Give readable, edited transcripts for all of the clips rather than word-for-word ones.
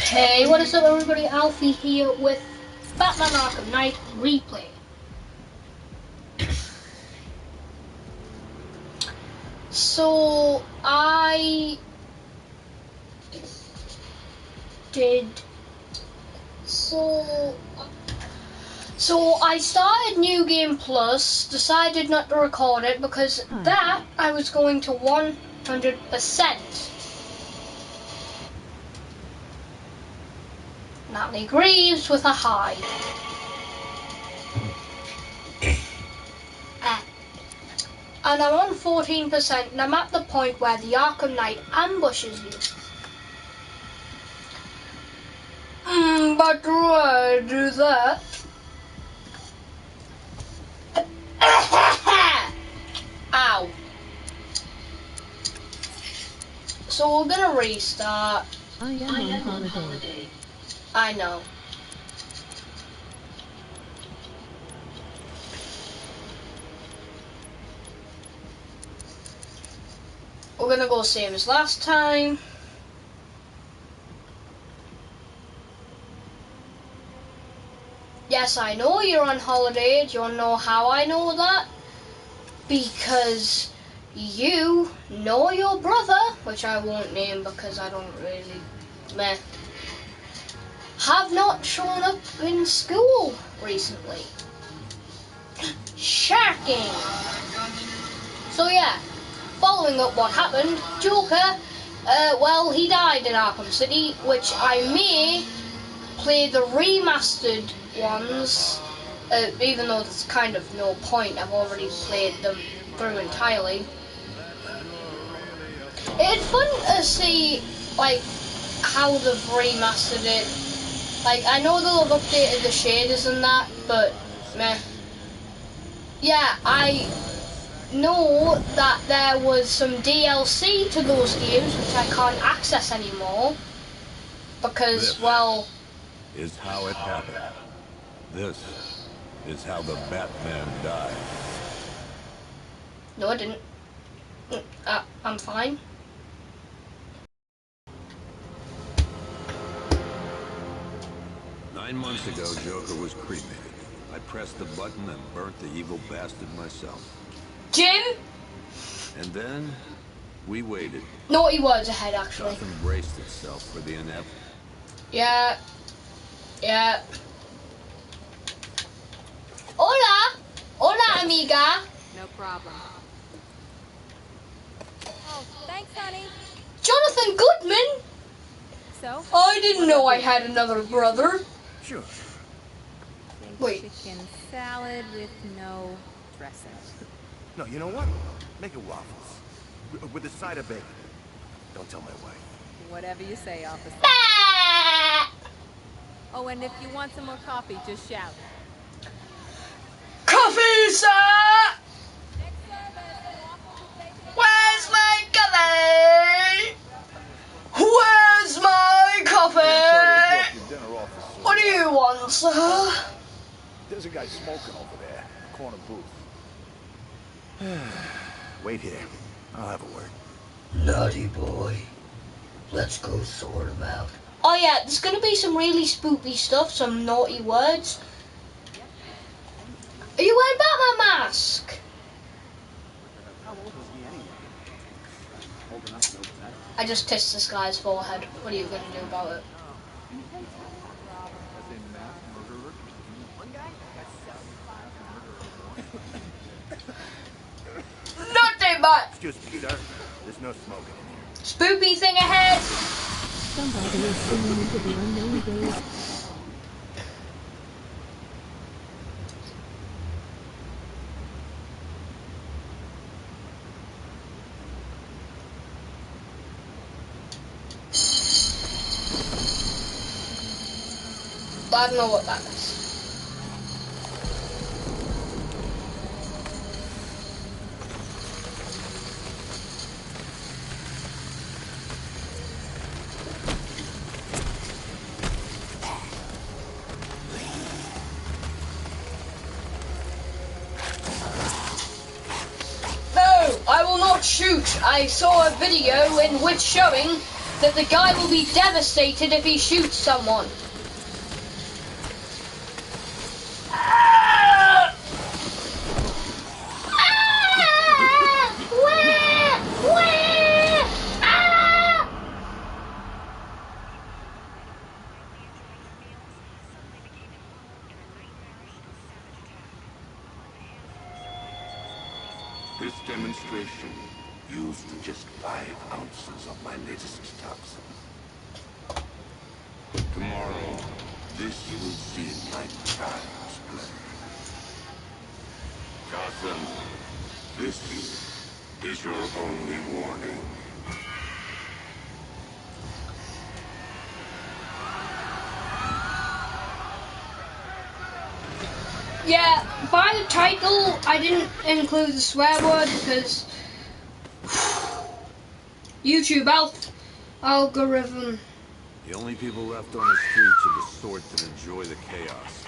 Hey, what is up everybody, Alfie here with Batman Arkham Knight replay. So I started New Game Plus, decided not to record it because that I was going to 100%. Natalie agrees with a high. And I'm on 14% and I'm at the point where the Arkham Knight ambushes you. But do I do that? Ow. So we're gonna restart. I am on holiday. I know. We're gonna go same as last time. Yes, I know you're on holiday. Do you wanna know how I know that? Because you know your brother, which I won't name because I don't really have not shown up in school recently. Shocking. So yeah, following up what happened, Joker, well, he died in Arkham City, which I may play the remastered ones, even though there's kind of no point. I've already played them through entirely. It's fun to see, like, how they've remastered it. Like, I know they'll have updated the shaders and that, but meh. Yeah, I know that there was some DLC to those games which I can't access anymore because, well, is how it happened. This is how the Batman died. No, I didn't. I'm fine. Nine months ago, Joker was cremated. I pressed the button and burnt the evil bastard myself. Jim? And then, we waited. Naughty words ahead, actually. Gotham braced itself for the inevitable. Yeah. Hola! Hola, amiga! No problem. Oh, thanks, honey. Jonathan Goodman? So? I didn't know I had another brother. Sure. Wait. Chicken salad with no dressing. No, you know what? Make it waffles. With a side of bacon. Don't tell my wife. Whatever you say, officer. Ah! Oh, and if you want some more coffee, just shout. Coffee, sir! Next service, waffles with bacon. Where's my coffee? Where's my coffee? What do you want, sir? There's a guy smoking over there. Corner booth. Wait here. I'll have a word. Naughty boy. Let's go sort him out. Oh yeah, there's gonna be some really spooky stuff, some naughty words. Are you wearing Batman mask? I just kissed this guy's forehead. What are you gonna do about it? Nothing but Excuse me, sir. There's no smoking in here. spooky thing ahead. Somebody is singing into the unknown days. I don't know what that is. No, I will not shoot. I saw a video in which showing that the guy will be devastated if he shoots someone. This demonstration used just 5 ounces of my latest toxin. Tomorrow, this will seem like child's play. Gotham, this is your only warning. Yeah, by the title, I didn't include the swear word because YouTube algorithm. The only people left on the streets are the sort that enjoy the chaos.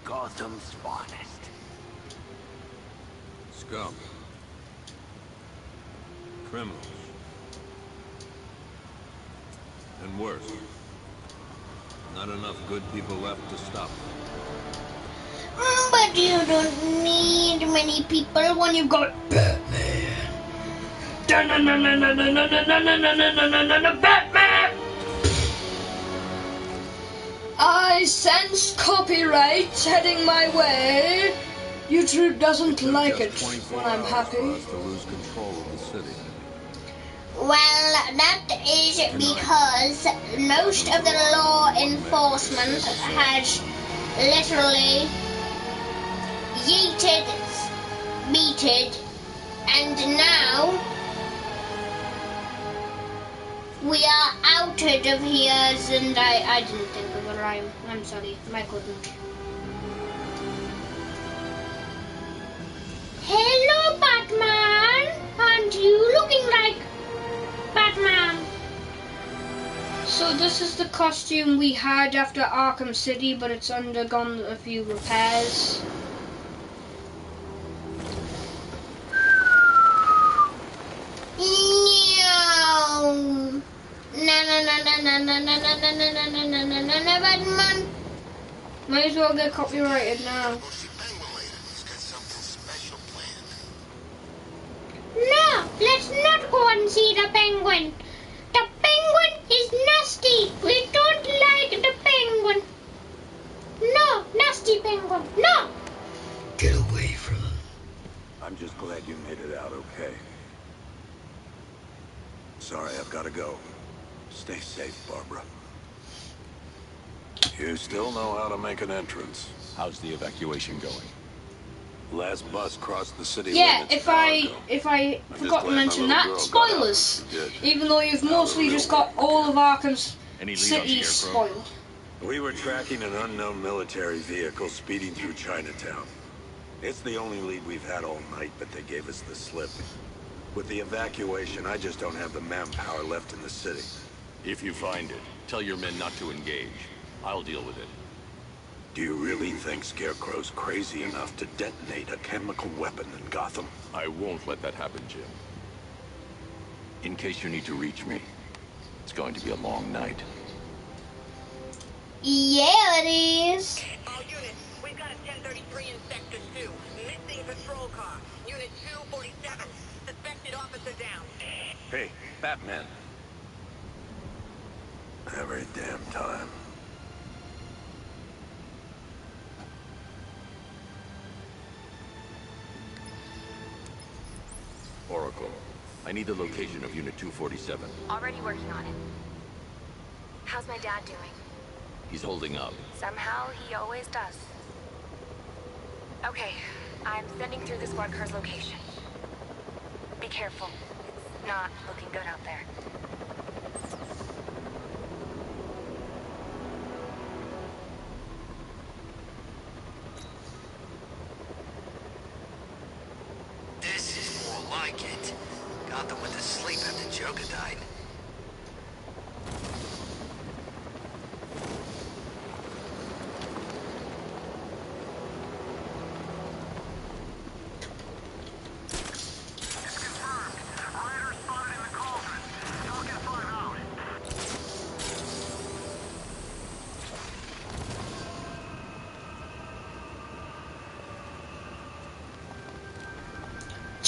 Gotham's finest. Scum. Criminals. And worse. Not enough good people left to stop them. But you don't need many people when you've got Batman. Batman! I sense copyright heading my way. YouTube doesn't like it when I'm happy. For us to lose control of the city. Well, that is because most of the law enforcement has literally yeeted, beated, and now we are outed of here, and I didn't think of a rhyme. I'm sorry, I couldn't. Hello, Batman! Aren't you looking like Batman? So this is the costume we had after Arkham City, but it's undergone a few repairs. Batman. Might as well get copyrighted now. No, let's not go and see the penguin. The penguin is nasty. We don't like the penguin. No, nasty penguin. No. Get away from him. I'm just glad you made it out okay. Sorry, I've got to go. Stay safe, Barbara. You still know how to make an entrance. How's the evacuation going? Last bus crossed the city Yeah, limits if an hour I ago. forgot to glad my mention little that, girl got out spoilers. when she did. Even though you've Now mostly the just real got all of Arkham's Any lead on cities Scarecrow? spoiled. We were tracking an unknown military vehicle speeding through Chinatown. It's the only lead we've had all night, but they gave us the slip. With the evacuation, I just don't have the manpower left in the city. If you find it, tell your men not to engage. I'll deal with it. Do you really think Scarecrow's crazy enough to detonate a chemical weapon in Gotham? I won't let that happen, Jim. In case you need to reach me, it's going to be a long night. Yeah, it is. All units, we've got a 1033 in Sector 2. Missing patrol car. Unit 247. Suspected officer down. Hey, Batman. Every damn time. Oracle, I need the location of Unit 247. Already working on it. How's my dad doing? He's holding up. Somehow, he always does. Okay, I'm sending through the squad car's location. Be careful. It's not looking good out there. This is more like it. Gotham went to sleep after Joker died. Confirmed. Rider spotted in the cauldron. Talk and find.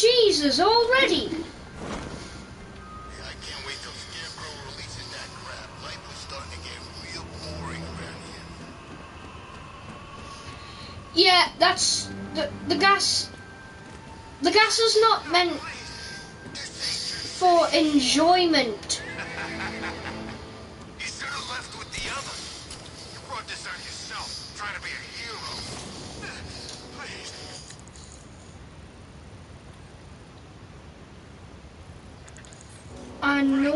Jesus, already? I can't wait till Scarecrow releases that crap. Life was starting to get real boring around here. Yeah, that's the gas. The gas is not meant for enjoyment. You should have left with the others. You brought this on yourself, trying to be a hero. Please. I know.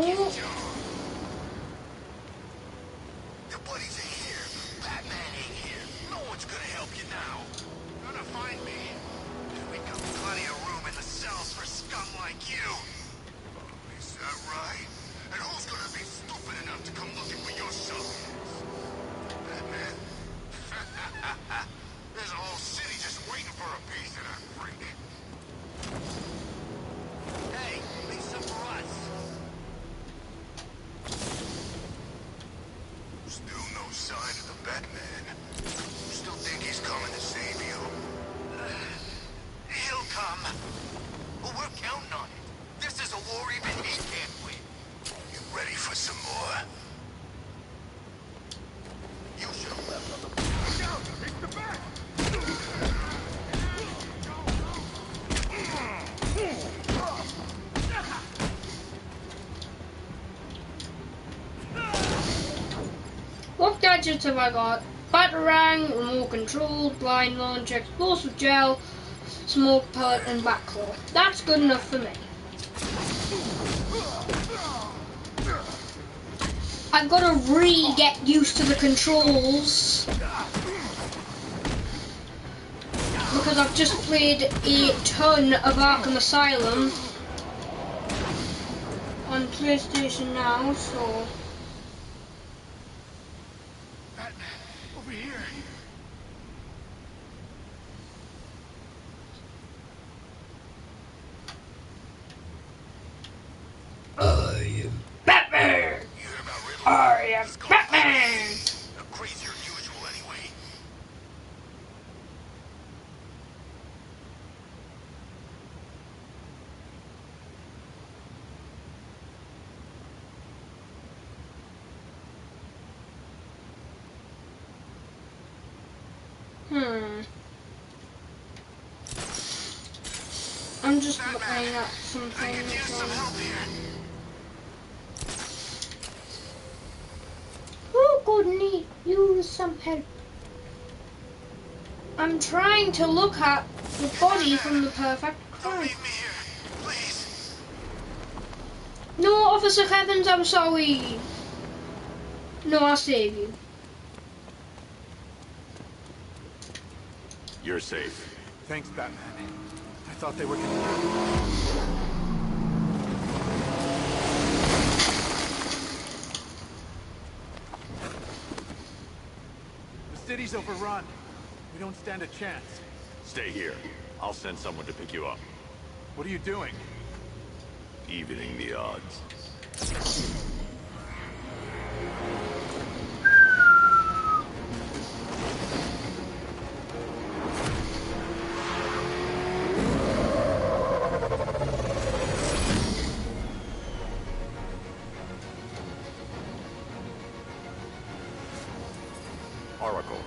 Your buddies are here. Batman ain't here. No one's gonna help you now. Gonna find me. We got plenty of room in the cells for scum like you. Is that right? And who's gonna be stupid enough to come looking for your suckers? Batman? There's a whole city just waiting for a piece of that freak. Hey, leave some for us. Still no sign of the Batman. Still think he's coming to save you? He'll come. Well, we're counting on it. This is a war even he can't win. You ready for some more? You should have left on the... Look out! It's the Bat! What gadgets have I got? Batarang, remote control, blind launch, explosive gel, smoke pellet, and backclaw. That's good enough for me. I've got to get used to the controls because I've just played a ton of Arkham Asylum on PlayStation now, so. Batman, over here. I am Batman! I am Batman! Crazier than usual anyway. I'm just looking at some I could use some things. help here. Who could need use some help? I'm trying to look at the body from the perfect Don't crime. leave me here, please. No, Officer Evans, I'm sorry. No, I'll save you. You're safe. Thanks, Batman. I thought they were gonna... The city's overrun. We don't stand a chance. Stay here. I'll send someone to pick you up. What are you doing? Evening the odds. Oracle,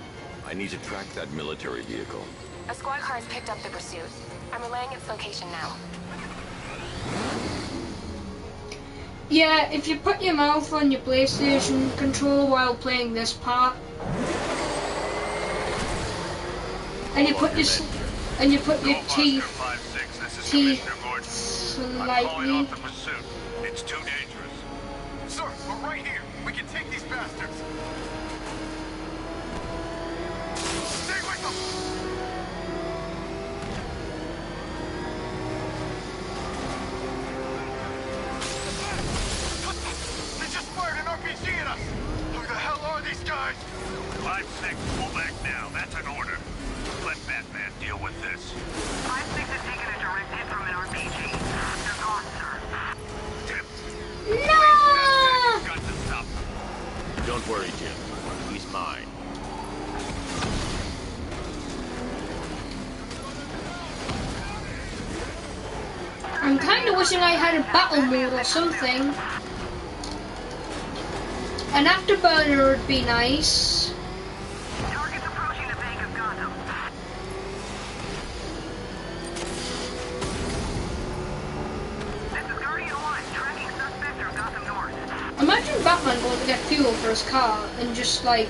I need to track that military vehicle. A squad car has picked up the pursuit. I'm relaying its location now. Yeah, if you put your mouth on your PlayStation controller while playing this part, and you put your teeth slightly. It's too dangerous. Sir, we're right here. We can take these bastards. Stay with them! They just fired an RPG at us! Who the hell are these guys? 5-6, pull back now. That's an order. Let Batman deal with this. 5-6 has taken a direct hit from an RPG. They're gone, sir. Tim, No! you've got to stop them. Don't worry, Jim. He's mine. I'm kind of wishing I had a battle mode or something. An afterburner would be nice. Targets approaching the Bank of Gotham. This is Guardian 1, tracking suspect through Gotham North. Imagine Batman going to get fuel for his car and just like,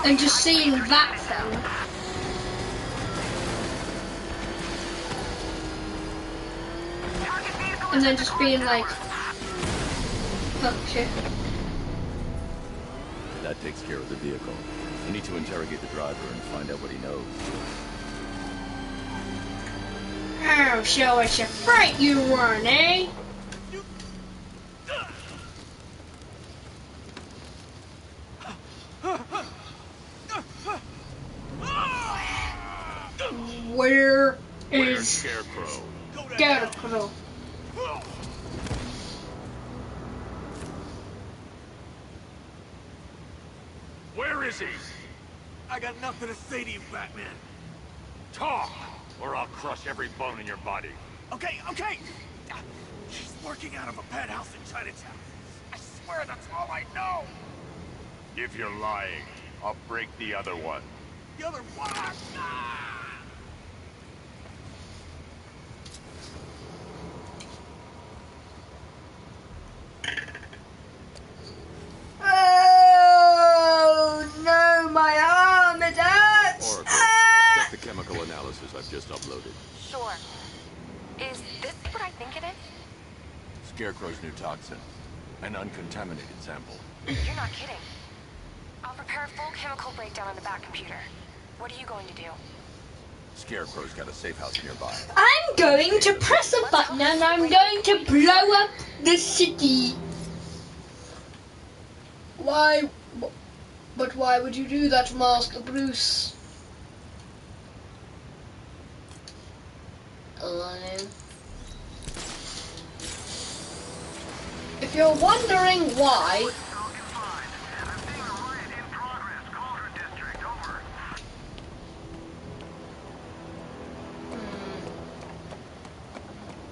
and just seeing that thing. And then just being like, oh shit. That takes care of the vehicle. We need to interrogate the driver and find out what he knows. Oh, so it's a fright you run, eh? Where is Scarecrow? Scarecrow? Where is he? I got nothing to say to you, Batman. Talk, or I'll crush every bone in your body. Okay. He's working out of a penthouse in Chinatown. I swear that's all I know. If you're lying, I'll break the other one. The other one. Ah! Oh no, my arm, it hurts! Oracle, check the chemical analysis I've just uploaded. Sure. Is this what I think it is? Scarecrow's new toxin. An uncontaminated sample. You're not kidding. I'll prepare a full chemical breakdown on the back computer. What are you going to do? Scarecrow's got a safe house nearby. I'm going to press a button and I'm going to blow up the city. Why? But why would you do that, Master Bruce? Alone. If you're wondering why,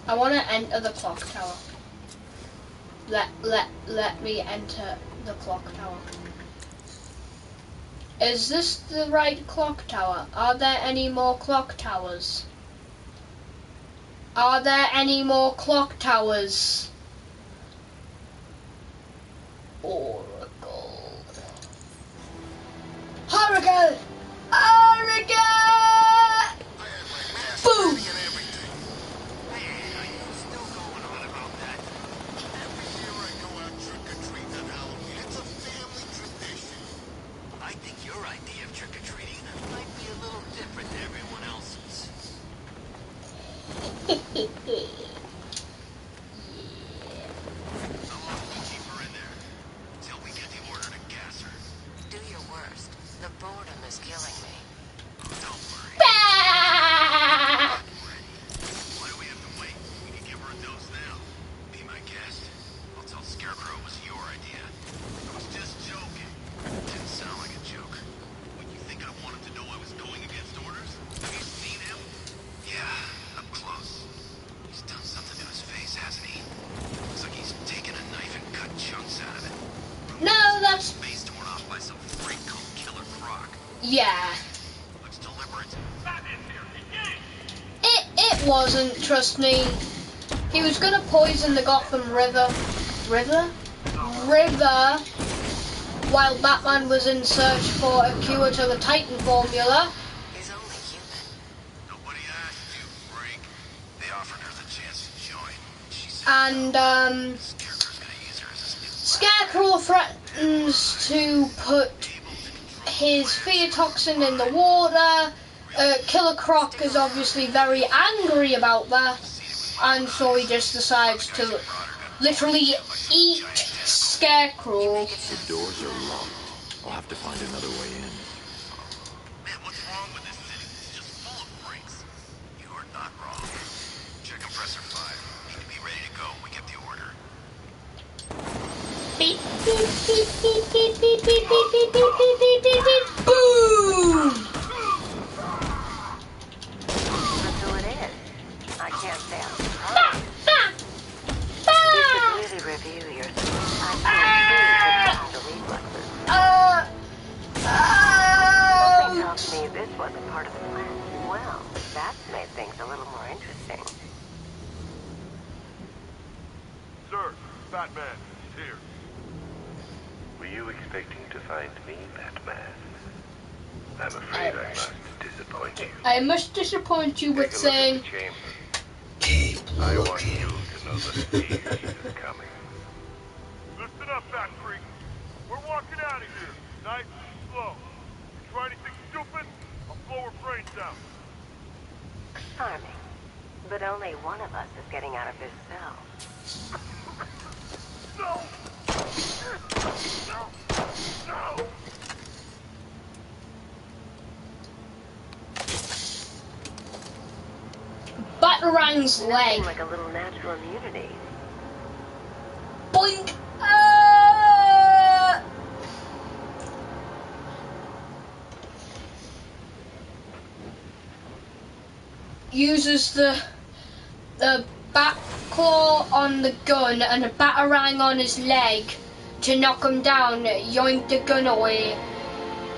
I want to enter the clock tower. Let me enter the clock tower. Is this the right clock tower? Are there any more clock towers? Are there any more clock towers? Oracle. Hurricane! Hurricane! Boom! I think your idea of trick-or-treating might be a little different than everyone else's. How long will we keep her in there? Until we get the order to gas her. Do your worst. The boredom is killing me. Don't worry. Ah! Why do we have to wait? We can give her a dose now. Be my guest. I'll tell Scarecrow it was your idea. I was just joking. Didn't sound like a joke. What, you think I wanted to know I was going against orders? Have you seen him? Yeah, up close. He's done something to his face, hasn't he? Looks like he's taken a knife and cut chunks out of it. No, that's... Face torn off by some freak called Killer Croc. Yeah. Looks deliberate. It wasn't, trust me. He was gonna poison the Gotham River. River? While Batman was in search for a cure to the Titan formula. He's only human. Nobody asked you, freak. They offered her the chance to join. She said And, Scarecrow's gonna use her as a snoop. Scarecrow threatens to put his fear toxin in the water. Killer Croc is obviously very angry about that. And so he just decides to literally eat Scarecrow. The doors are locked. I'll have to find another way in. Man, what's wrong with this city? It's just full of freaks. You are not wrong. Check compressor 5. Need to be ready to go when we get the order. Beep, beep, beep, beep, beep, beep, beep, beep, beep, beep, beep, beep, beep, beep. Boom! That's who it is. That's made things a little more interesting. Sir, Batman, he's here. Were you expecting to find me, Batman? I'm afraid I must disappoint you. I must disappoint you with saying. Keep I want you to know the fear is coming. Listen up, Bat Freak. We're walking out of here. Nice and slow. You try anything stupid, I'll blow her brains out. Charming. But only one of us is getting out of this cell. No! No! No! Batarang's leg. Like a little natural immunity. Boink! Uses the bat claw on the gun and a batarang on his leg to knock him down, yoink the gun away,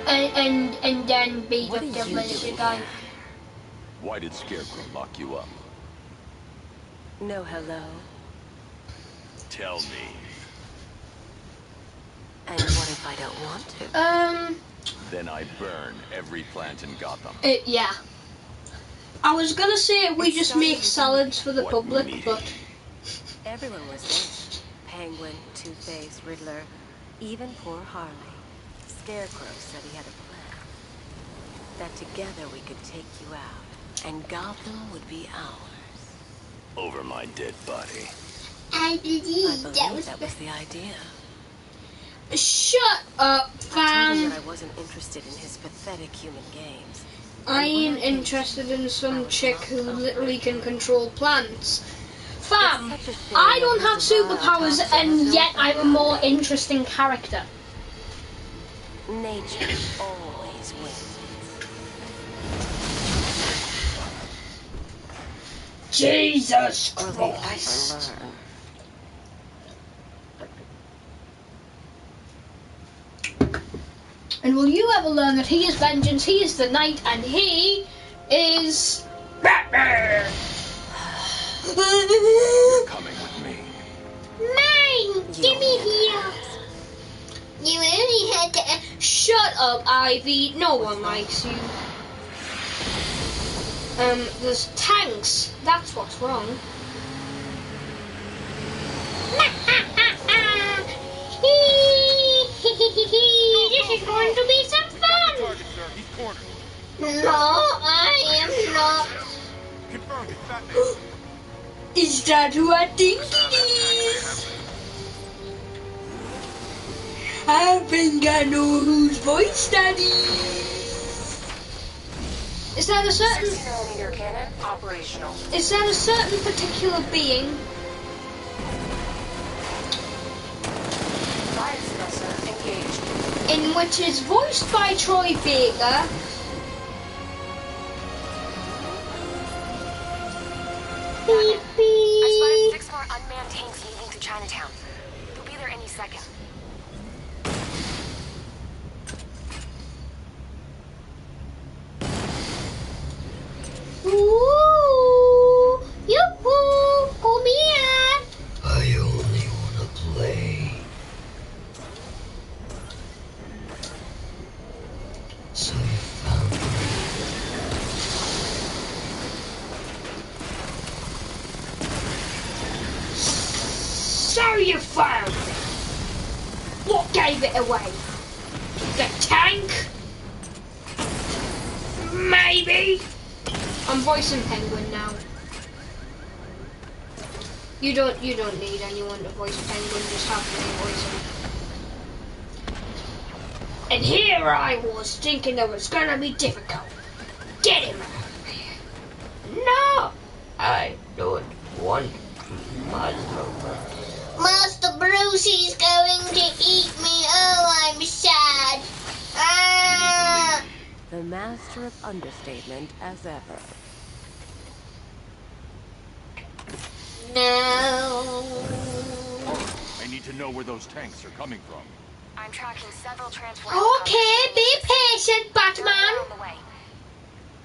and then beat up the military guy. Why did Scarecrow lock you up? No hello. Tell me. And what if I don't want to? Then I burn every plant in Gotham. Yeah. I was gonna say we just make salads for the public, but everyone was there. Penguin, Two-Face, Riddler, even poor Harley. Scarecrow said he had a plan. That together we could take you out, and Gotham would be ours. Over my dead body. I believe that was the idea. Shut up, fam. I told him that I wasn't interested in his pathetic human games. I ain't interested in some chick who literally can control plants. Fam, I don't have superpowers and yet I'm a more interesting character. Nature always wins. Jesus Christ. And will you ever learn that he is vengeance, he is the knight, and he is Batman? You're coming with me. Mine! Give me here! You only had to... Shut up, Ivy. No one likes you. There's tanks. That's what's wrong. This is going to be some fun. No, I am not. Confirmed, it's Batman. Is that who I think it is? I think I know whose voice that is. Is that a certain... 60mm cannon operational. Is that a certain particular being? Fire suppressor engaged. In which is voiced by Troy Baker. Beep, beep. I spotted 6 more unmanned tanks moving to Chinatown. They'll be there any second. Ooh, yoo-hoo, come here. I only wanna play. So you found me. So you found it. What gave it away? The tank? Maybe. I'm voicing Penguin now. You don't need anyone to voice Penguin, just have me voice him. And here I was thinking it was gonna be difficult. Get him out of here. No! I don't want Master. Master Brucey's going to eat me. Oh, I'm sad. Ah! The master of understatement as ever. No. I need to know where those tanks are coming from. I'm tracking several transport. Okay, be patient, Batman. On the way.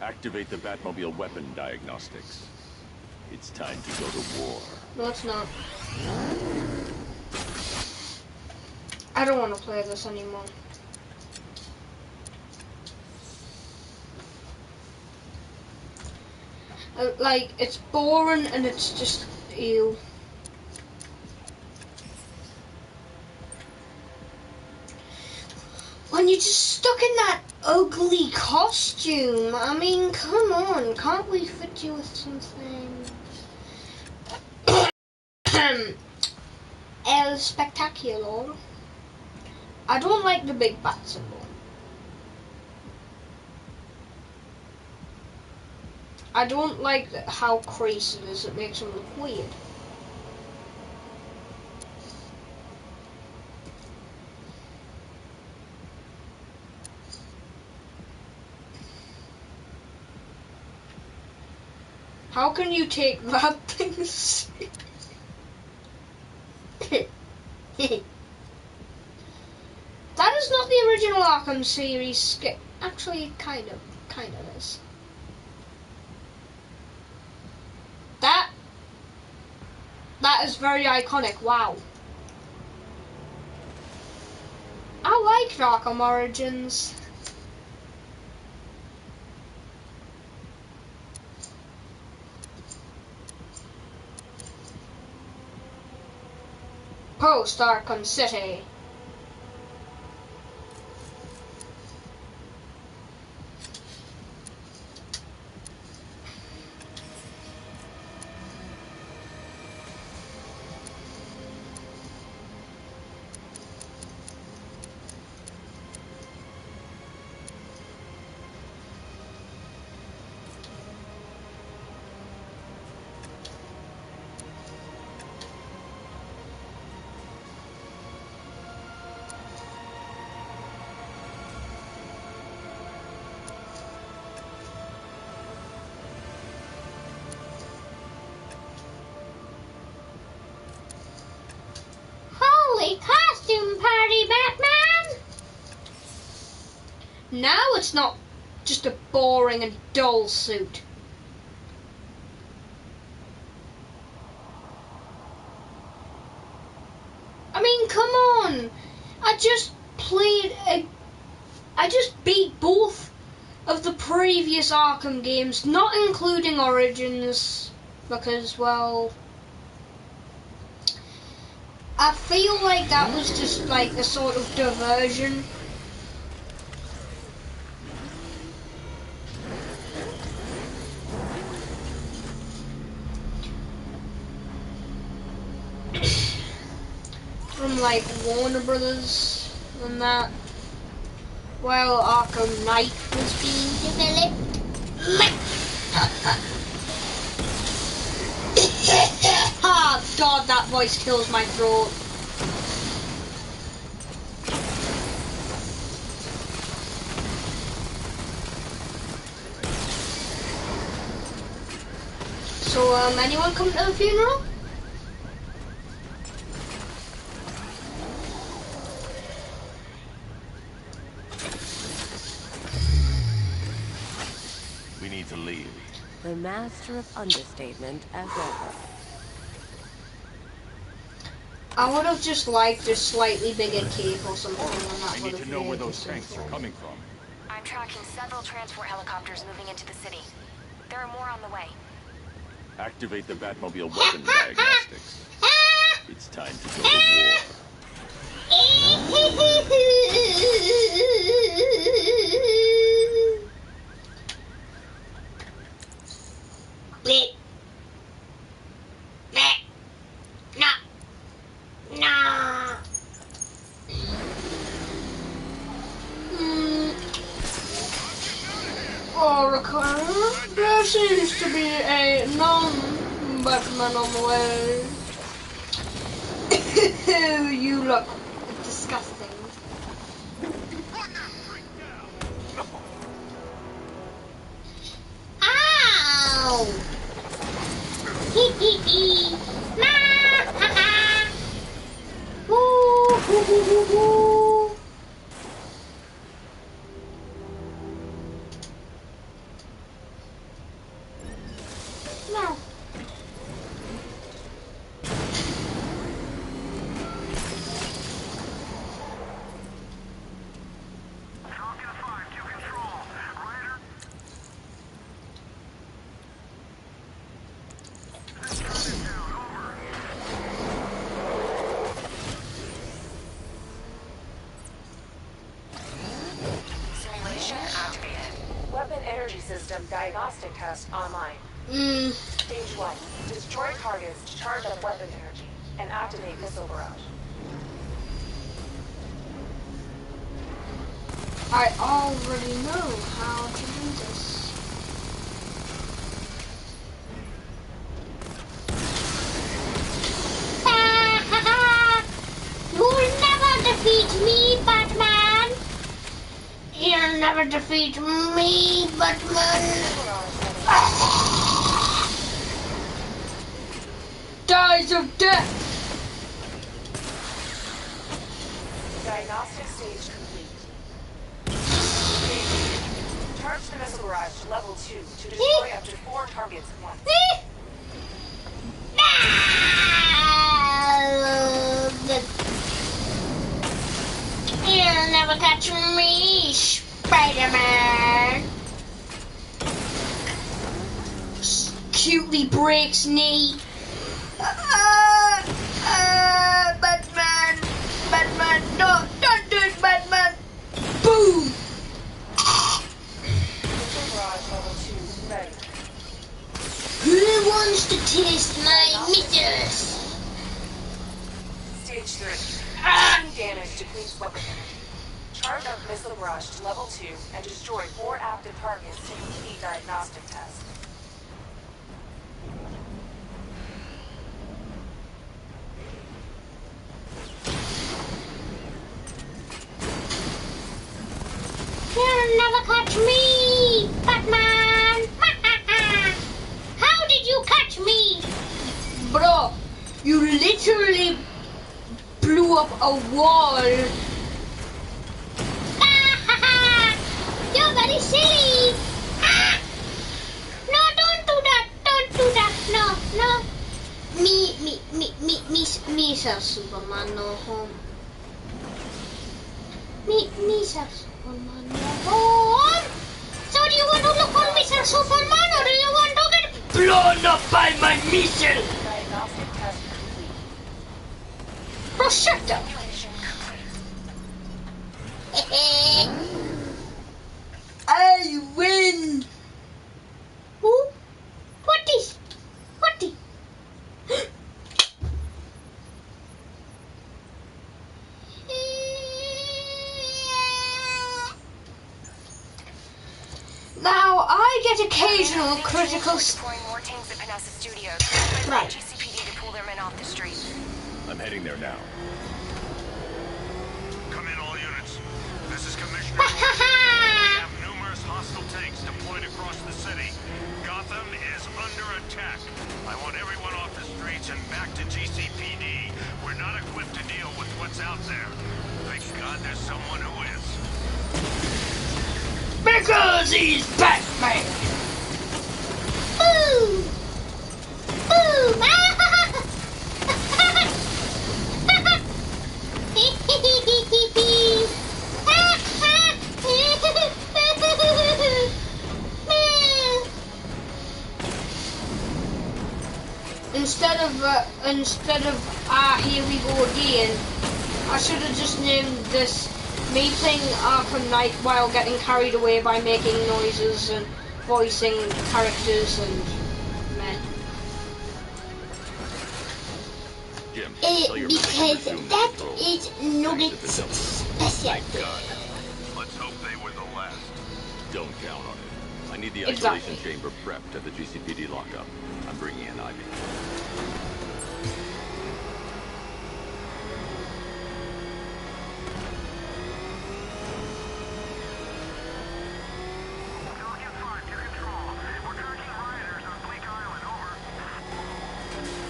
Activate the Batmobile weapon diagnostics. It's time to go to war. No, it's not. I don't want to play this anymore. Like, it's boring and it's just ew. When you're just stuck in that ugly costume, I mean, come on, can't we fit you with something? El Spectacular. I don't like the big bat symbol. I don't like how creased it is. It makes him look weird. How can you take that thing? That is not the original Arkham series skip. Actually, kind of is. That is very iconic. Wow. I like Arkham Origins. Post Arkham City. Costume party, Batman! Now it's not just a boring and dull suit. I mean, come on! I just beat both of the previous Arkham games, not including Origins, because, well, I feel like that was just like a sort of diversion. From like Warner Brothers and that, while Arkham Knight was being developed. Ah, God, that voice kills my throat. So, anyone coming to the funeral? We need to leave. The master of understatement, as ever. I would have just liked a slightly bigger cape or something. I need to know where those tanks are coming from. I'm tracking several transport helicopters moving into the city. There are more on the way. Activate the Batmobile weapon diagnostics. It's time to go to war. There seems to be a non-Batman on the way. You look disgusting. Ow! Hee hee hee! Ha ha! Woo hoo hoo hoo hoo! No. Simulation activated. Weapon energy system diagnostic test online. Stage 1. Destroy targets to charge up weapon energy and activate missile barrage. I already know how to do this. You'll never defeat me, Batman. You'll never defeat me, Batman. Dies of death. Diagnostic stage complete. Charge the missile barrage to level 2 to destroy up to 4 targets at once. You'll never catch me, Spider-Man. Cutely breaks knee. Batman! Batman! No! Don't do it, Batman! Boom! Missile barrage level 2 ready. Who wants to taste my missiles? Stage 3. Damage to Queen's weapon energy. Charge up missile barrage to level 2 and destroy 4 active targets to complete diagnostic test. You'll never catch me, Batman! How did you catch me? Bro, you literally blew up a wall. You're very silly. No, don't do that. Don't do that. No, no. Me, sir Superman, no home. Me, sir Superman, no home. So do you want to look on Mr. Superman or do you want to get blown up by my missile? Diagnostic test complete. Bro, shut up. I win. Who? What is? What is? Now I get occasional critical. Deploying more tanks at Panessa Studios. Right. GCPD to pull their men off the street. I'm heading there now. Come in, all units. This is Commissioner. We have numerous hostile tanks deployed across the city. Gotham is under attack. I want everyone off the streets and back to GCPD. We're not equipped to deal with what's out there. Thank God there's someone who is. Because he's Batman! Boom! Boom! Instead of here we go again, I should have just named this me playing Arkham Knight while getting carried away by making noises and voicing characters and meh. Jim, tell your men to Because resume that patrol. is Nugget's special. Thank God. Let's hope they were the last. Don't count on it. I need the Exactly. isolation chamber prepped at the GCPD lockup. I'm bringing in Ivy.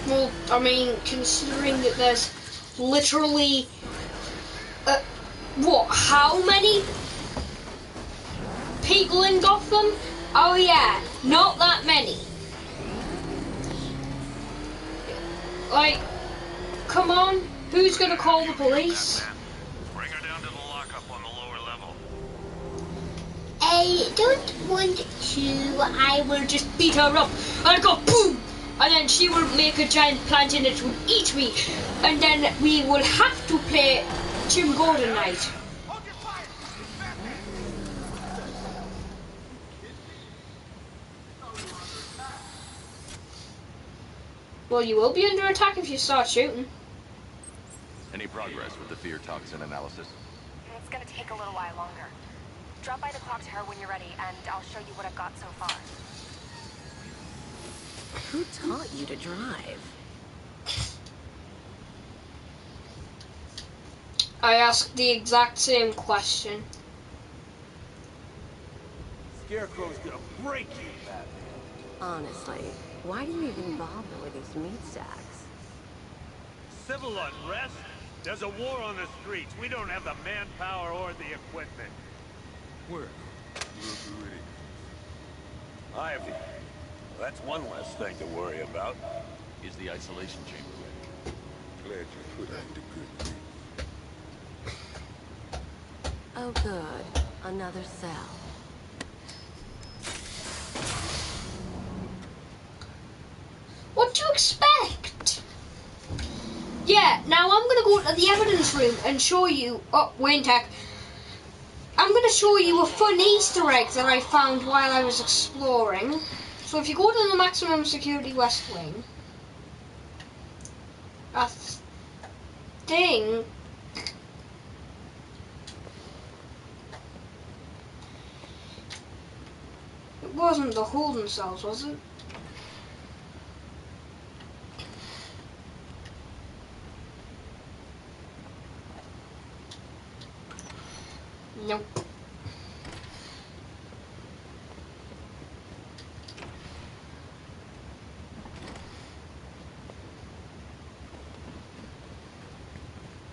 Well, I mean, considering that there's literally, what, how many people in Gotham? Oh yeah, not that many. Like, come on, who's gonna call the police? Bring her down to the lockup on the lower level. I don't want to. I will just beat her up. I'll go boom! And then she will make a giant plant and it will eat me. And then we will have to play Jim Gordon night. Hold your fire! It's Batman! Well, you will be under attack if you start shooting. Any progress with the fear toxin analysis? It's gonna take a little while longer. Drop by the clock tower when you're ready, and I'll show you what I've got so far. Who taught you to drive? I asked the exact same question. Scarecrow's gonna break you, Batman. Honestly, why do you even bother with these meat sacks? Civil unrest? There's a war on the streets. We don't have the manpower or the equipment. Where? Ivy. That's one less thing to worry about. Is the isolation chamber ready? Glad you put out the good news. Oh good, another cell. What do you expect? Yeah, now I'm gonna go to the evidence room and show you. Oh, Wayne Tech. I'm gonna show you a fun Easter egg that I found while I was exploring. So if you go to the maximum security West Wing, I think it wasn't the holding cells, was it? Nope.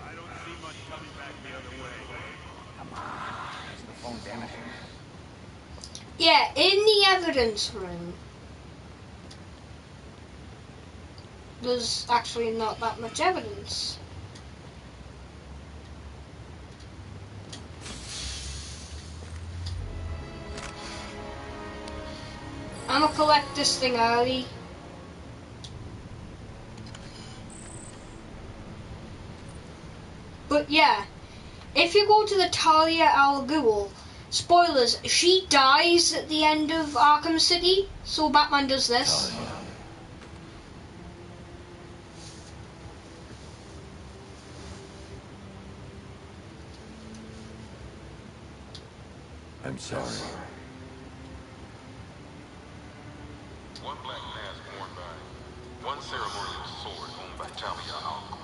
I don't see much coming back the other way. Come on. Is the phone damaged? Yeah, in the evidence room, there's actually not that much evidence. I'm gonna collect this thing early. But yeah, if you go to the Talia al Ghul, spoilers, she dies at the end of Arkham City, so Batman does this. I'm sorry. One black mask worn by one ceremonial sword owned by Talia al Ghul.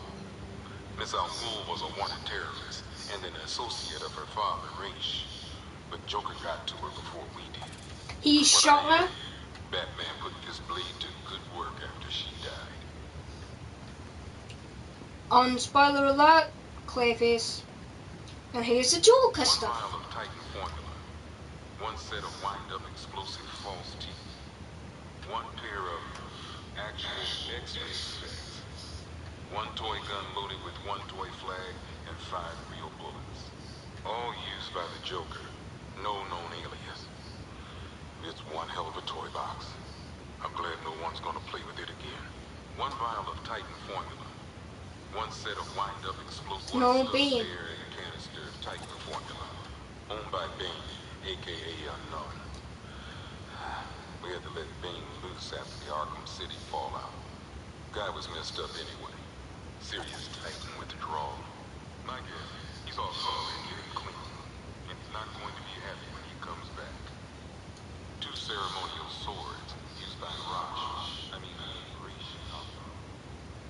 Miss al Ghul was a wanted terrorist and an associate of her father, Raish. But Joker got to her before we did. He shot her. Batman put this blade to good work after she died. On spoiler alert, Clayface. And here's the Joker One stuff. vial of Titan formula. One set of wind-up explosive false teeth. One pair of actual X-ray specs. One toy gun loaded with one toy flag and 5 real bullets. All used by the Joker. No known alias. It's one hell of a toy box. I'm glad no one's gonna play with it again. One vial of Titan formula. One set of wind-up explosive No, B. air and canister of Titan formula. Owned by Bane, aka Unknown. We had to let Bane loose after the Arkham City fallout. Guy was messed up anyway. Serious Titan withdrawal. My guess, he's all caught in getting clean. And he's not going to be happy when he comes back. 2 ceremonial swords used by Raish.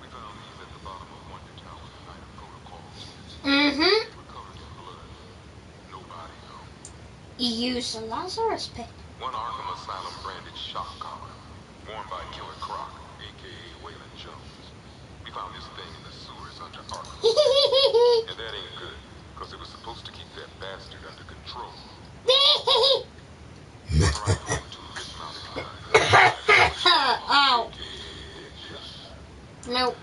We found these at the bottom of Wonder Tower the night of Protocol 2. Mm-hmm. They were covered in blood. Nobody though. He used a Lazarus pit. One Arkham Asylum branded shock collar, worn by Killer Croc, aka Waylon Jones. We found this thing in the sewers under Arkham. And that ain't good, because it was supposed to keep that bastard under control. One rifle with 2 wrist-mounted guns. Ow. Nope.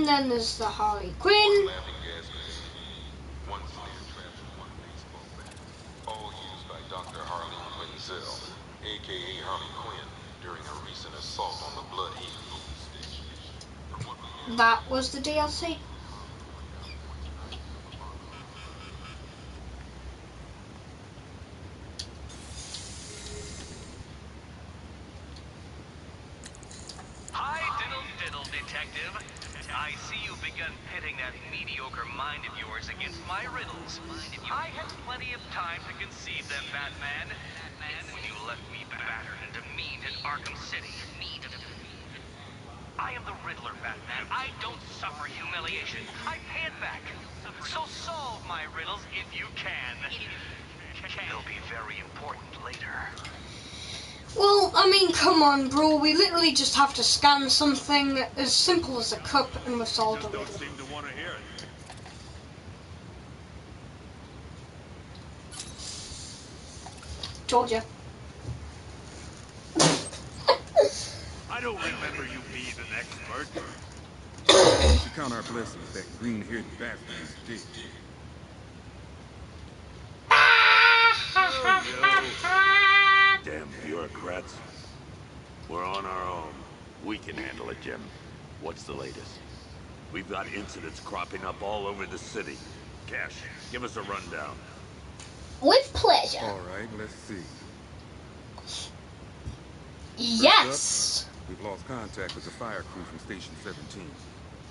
And then there's the Harley Quinn. Laughing gas grenade, one snare trap, and one baseball bat. All used by Dr. Harleen Quinzel, aka Harley Quinn, during a recent assault on the Bloodhaven police station. From what we gather, That was the DLC. Hi, Diddle Diddle Detective. I see you've begun pitting that mediocre mind of yours against my riddles. I had plenty of time to conceive them, Batman. When you left me battered and demeaned in Arkham City. I am the Riddler, Batman. I don't suffer humiliation. I pant back. So solve my riddles if you can. They'll be very important later. Well, I mean, come on, bro. We literally just have to scan something as simple as a cup and we've solved the riddle. Don't seem to want to hear it. Told ya. I don't remember you being an expert. to count our blessings, that green-haired bastard is dead. Damn bureaucrats. We're on our own. We can handle it, Jim. What's the latest? We've got incidents cropping up all over the city. Cash, give us a rundown. With pleasure. All right, let's see. Yes. We've lost contact with the fire crew from Station 17.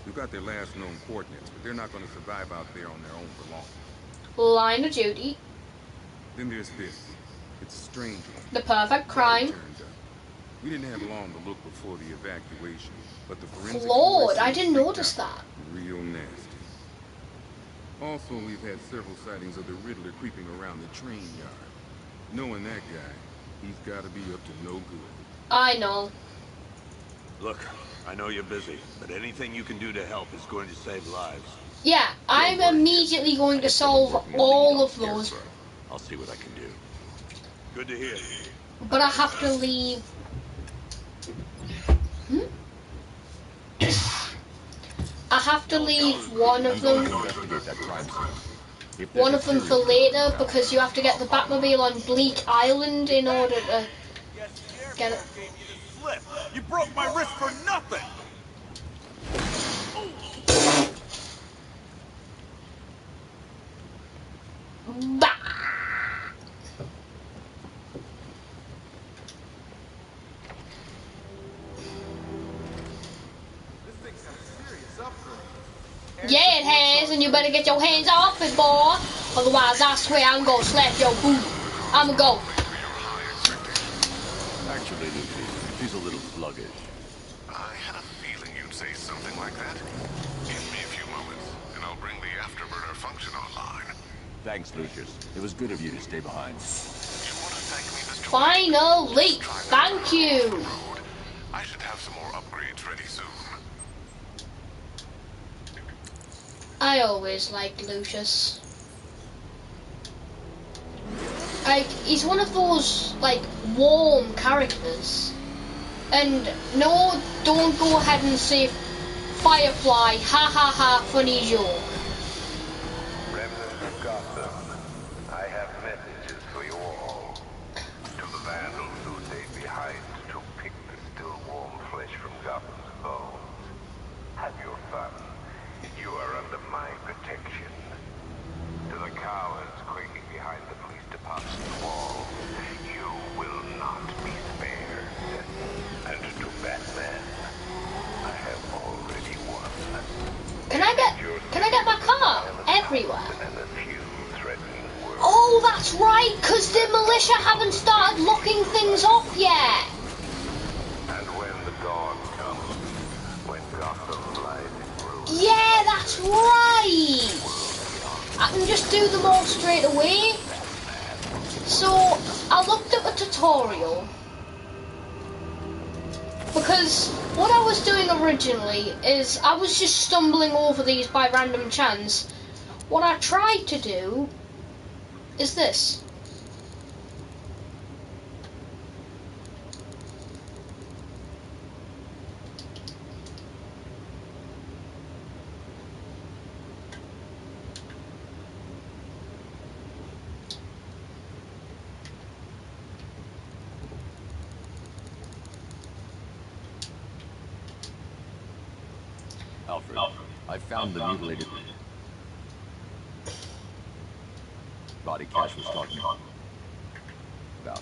We've got their last known coordinates, but they're not going to survive out there on their own for long. Line of duty. Then there's this. It's a strange one. The perfect crime. Turned up. We didn't have long to look before the evacuation, but the forensic Lord, USA I didn't freaked notice out. that. Real nasty. Also, we've had several sightings of the Riddler creeping around the train yard. Knowing that guy, he's got to be up to no good. I know. Look, I know you're busy, but anything you can do to help is going to save lives. Yeah, I'm immediately going to solve all of those. I'll see what I can do. Good to hear. But I have to leave. I have to leave one of them. One of them for later because you have to get the Batmobile on Bleak Island in order to get it. You broke my wrist for nothing! Bah! Yeah, it has, and you better get your hands off it, boy. Otherwise, I swear I'm gonna slap your boot. I'ma go. Actually, she's a little sluggish. I had a feeling you'd say something like that. Give me a few moments, and I'll bring the afterburner function online. Thanks, Lucius. It was good of you to stay behind. You want to thank me, Mr. Finally, thank you. I should have some more upgrades ready soon. I always liked Lucius. Like, he's one of those, like, warm characters. And no, don't go ahead and say Firefly, ha ha ha, funny joke. Remnants of Gotham, I have messages for you all. To the vandals who stayed behind to pick the still warm flesh from Gotham's bones. Have your fun. You are under my protection. To the cowards quaking behind the police department's walls, you will not be spared. And to Batman, I have already won. Can I get my car everywhere? And a few threatening words. Oh, that's right, because the militia haven't started locking things up yet. And when the dawn comes, when Gotham lies in ruins. Yeah, that's right. I can just do them all straight away. So, I looked at the tutorial. Because what I was doing originally is I was just stumbling over these by random chance. What I tried to do is this. Alfred, I found the mutilated body Cash was talking about.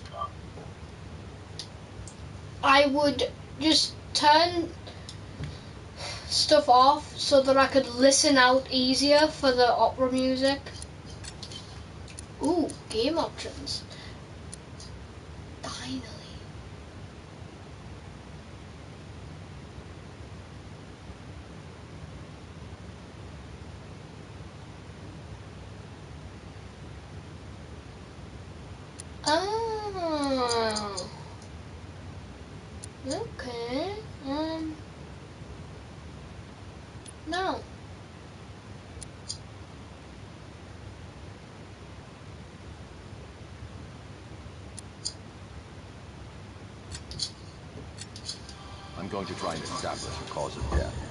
I would just turn stuff off so that I could listen out easier for the opera music. Ooh, game options. Finally. Oh. Okay. No. I'm going to try and establish a cause of death.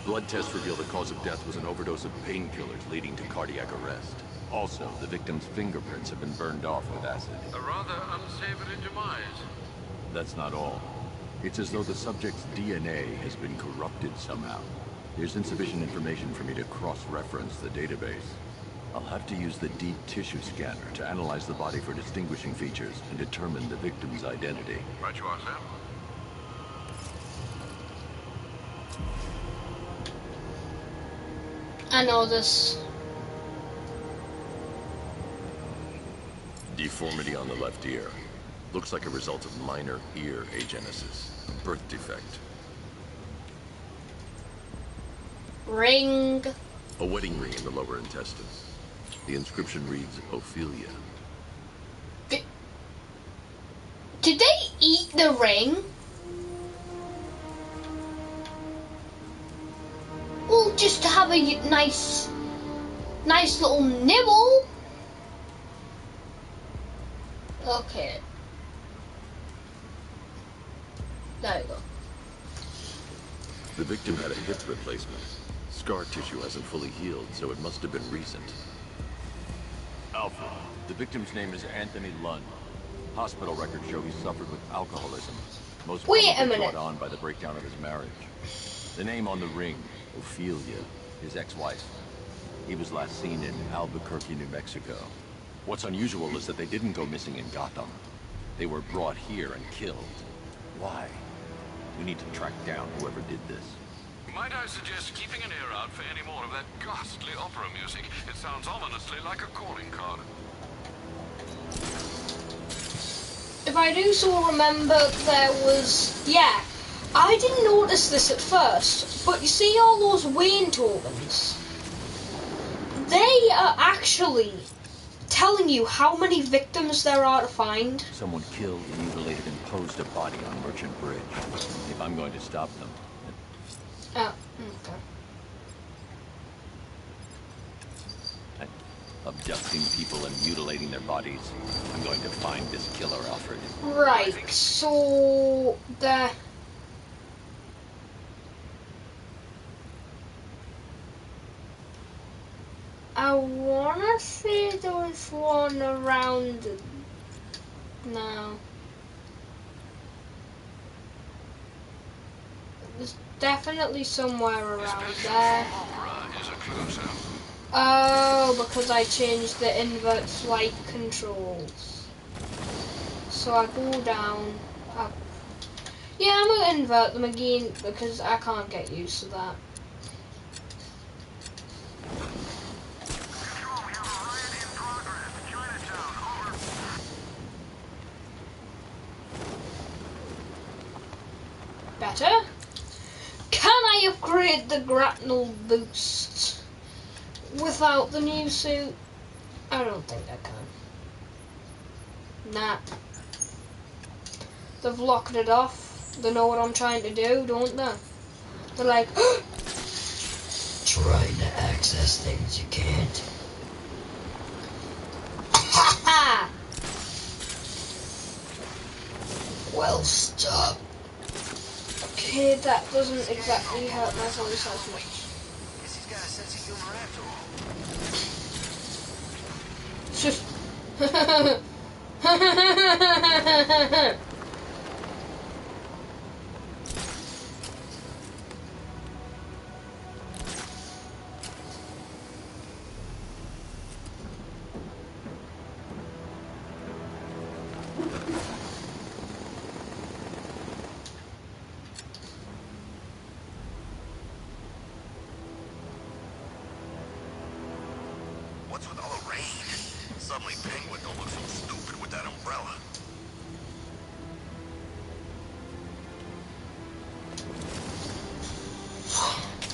Blood tests reveal the cause of death was an overdose of painkillers leading to cardiac arrest. Also, the victim's fingerprints have been burned off with acid. A rather unsavory demise. That's not all. It's as though the subject's DNA has been corrupted somehow. There's insufficient information for me to cross-reference the database. I'll have to use the deep tissue scanner to analyze the body for distinguishing features and determine the victim's identity. Right you are, sir. I know this. Deformity on the left ear. Looks like a result of minor ear agenesis. A birth defect. Ring. A wedding ring in the lower intestines. The inscription reads, Ophelia. Did they eat the ring? Well, just to have a nice little nibble. Okay. There you go. The victim had a hip replacement. Scar tissue hasn't fully healed, so it must have been recent. Alfred, the victim's name is Anthony Lund. Hospital records show he suffered with alcoholism. Most probably brought on by the breakdown of his marriage. The name on the ring, Ophelia, his ex-wife. He was last seen in Albuquerque, New Mexico. What's unusual is that they didn't go missing in Gotham. They were brought here and killed. Why? We need to track down whoever did this. Might I suggest keeping an ear out for any more of that ghastly opera music? It sounds ominously like a calling card. If I do so remember, there was... Yeah, I didn't notice this at first, but you see all those Wayne tokens? They are actually telling you how many victims there are to find. Someone killed, mutilated, and posed a body on Merchant Bridge. If I'm going to stop them... Oh, okay. Abducting people and mutilating their bodies. I'm going to find this killer, Alfred. Right, so... I wanna say there was one around... No. There's definitely somewhere around there. Oh, because I changed the invert flight controls. So I go down, up. Yeah, I'm gonna invert them again because I can't get used to that. Better? Can I upgrade the grapnel boost without the new suit? I don't think I can. Nah. They've locked it off. They know what I'm trying to do, don't they? They're like, trying to access things you can't. ha! Well, stop. Okay, that doesn't exactly hurt my voice as much. humor after all. Just. What's with all the rain? Suddenly Penguin don't look so stupid with that umbrella.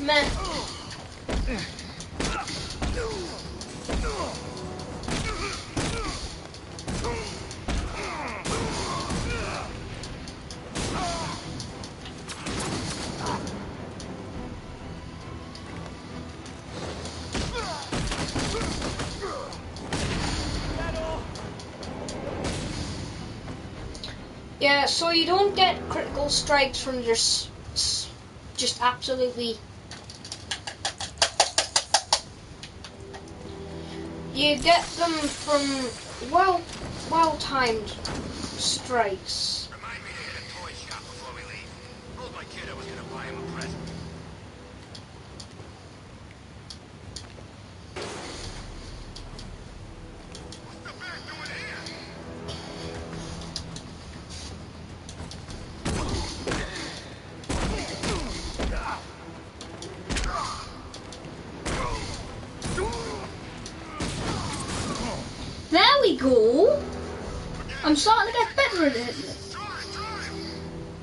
Man. Yeah, so you don't get critical strikes from just absolutely. You get them from well-timed strikes. Remind me to hit a toy shop before we leave. Told my kid I was gonna buy him a present. What's the bat doing here? There we go. I'm starting to get better at it.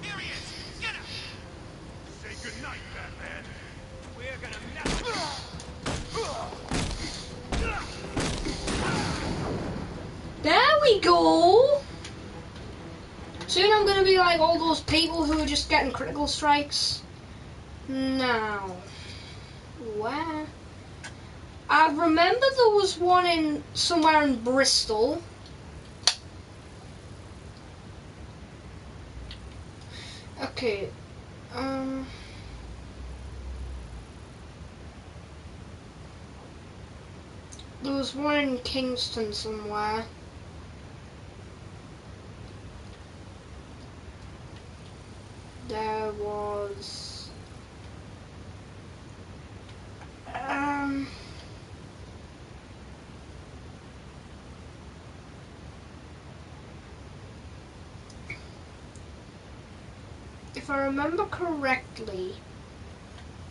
Here he is. Get him. Say goodnight, Batman. We're gonna mess There we go. Soon I'm gonna be like all those people who are just getting critical strikes. Now, where? I remember there was one in somewhere in Bristol. Okay. There was one in Kingston somewhere. There was if I remember correctly,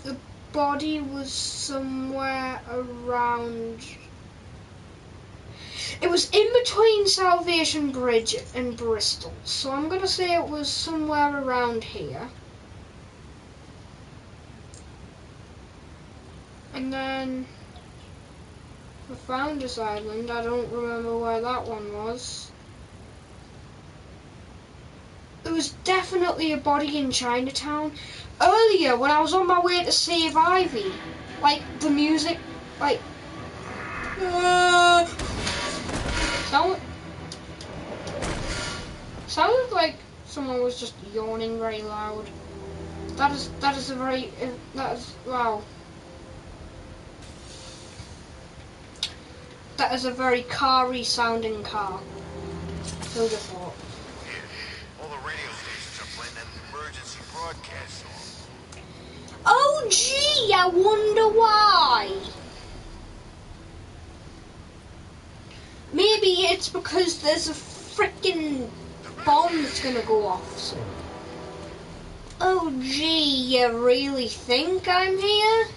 the body was somewhere around. It was in between Salvation Bridge and Bristol, so I'm gonna say it was somewhere around here. And then the Founders Island, I don't remember where that one was. There was definitely a body in Chinatown. Earlier, when I was on my way to save Ivy, like, the music, like, sounded like someone was just yawning very loud. That is a very, wow. That is a very car-y sounding car. Who would have thought? all the radio stations are playing that emergency broadcast song. Oh gee, I wonder why. Maybe it's because there's a freaking bomb that's gonna go off soon. Oh gee, you really think I'm here?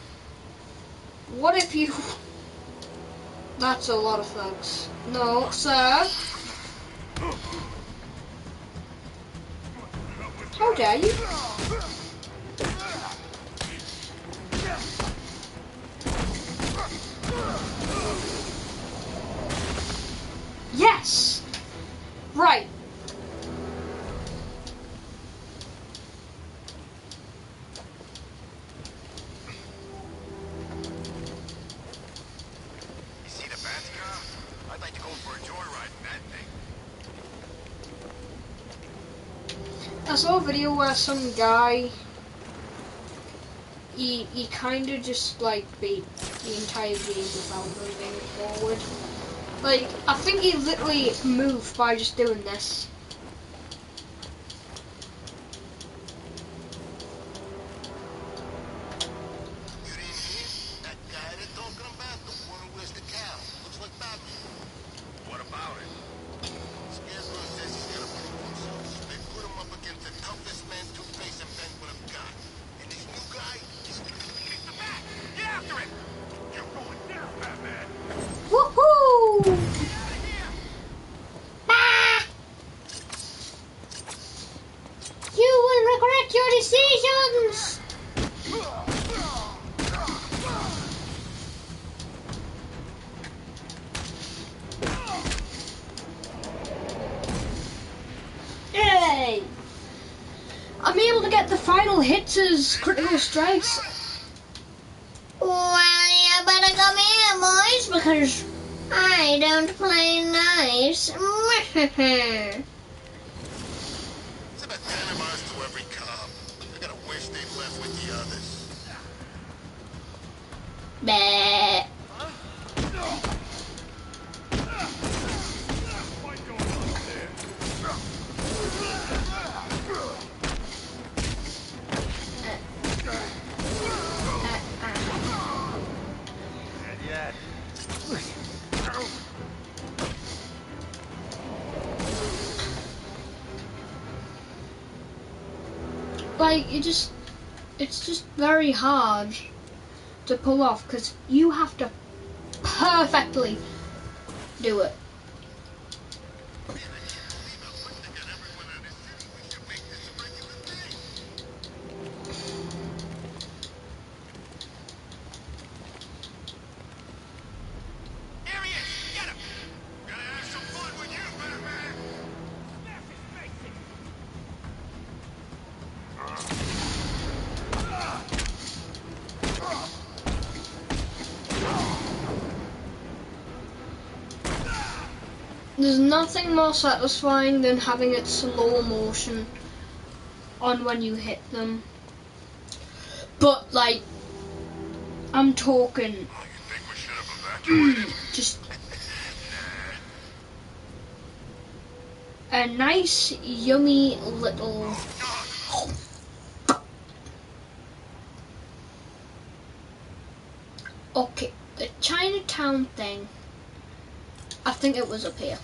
What if you... That's a lot of thugs. No, sir. How dare you? Yes! Right. You see the Bat's car? I'd like to go for a joyride in that thing. I saw a video where some guy, he kind of just like beat the entire game without moving forward. Like, I think he literally moved by just doing this. You didn't hear? That guy they're talking about, the one who wears the cowl. Looks like Batman. What about it? Scarecrow says he's gonna prove himself. They put him up against the toughest man Two-Face and Penguin have got. And this new guy is... It's the Bat! Get after him! You're going down, Batman! Woohoo! Get out of here! You will regret your decisions! Yay! I'm able to get the final hits as critical strikes. Well, you better come here, boys, because I don't play nice. It's about 10 of us to every cop. I gotta wish they left with the others. Bleh. And yet... Like, it's just very hard to pull off because you have to perfectly do it. Here he is! Get him! Gonna have some fun with you, Batman! Smash his face in! There's nothing more satisfying than having it slow motion on when you hit them. But like, I'm talking You think we should have evacuated? just a nice, yummy little. Okay, the Chinatown thing. I think it was up here.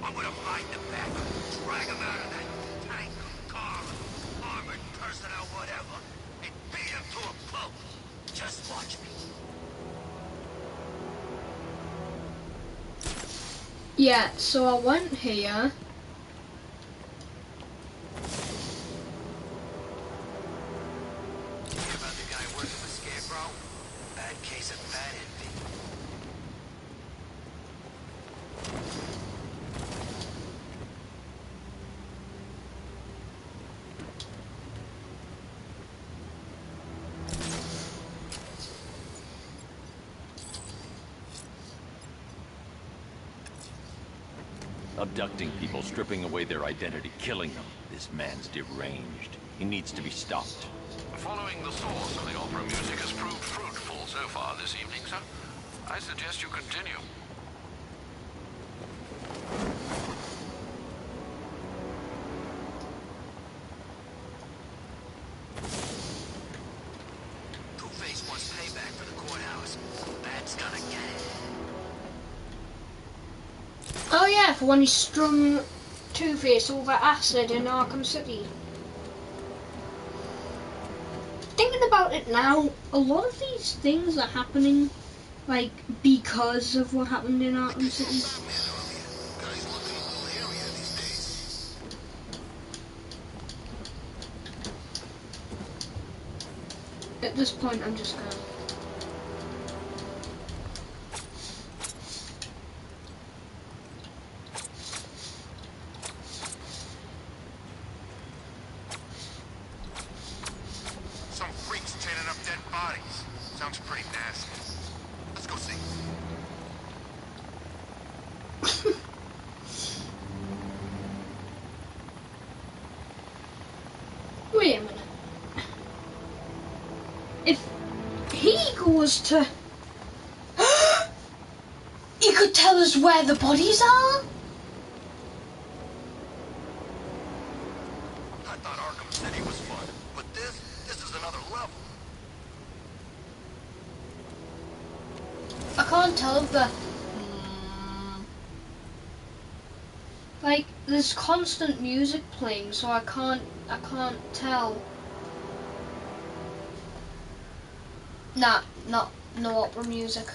I'm gonna find the Bat, drag him out of that tank, car, armored personnel, whatever, and beat him to a pulp. Just watch me. Yeah, so I went here. Hear about the guy working with Scarecrow? Bad case of bat envy. Abducting people, stripping away their identity, killing them. This man's deranged. He needs to be stopped. Following the source of the opera music has proved fruitful so far this evening, sir. I suggest you continue. Two-Face wants payback for the courthouse. Bat's gonna get it. Oh yeah, for when he strung Two-Face over acid in Arkham City. Thinking about it now, a lot of these things are happening, like, because of what happened in Arkham City. Guy's looking a little hairier these days. At this point, I'm just gonna... Some freaks chaining up dead bodies. Sounds pretty nasty. Let's go see. was to... He could tell us where the bodies are? I thought Arkham City was fun, but this is another level. I can't tell if the... Like, there's constant music playing, so I can't tell. Nah, no opera music.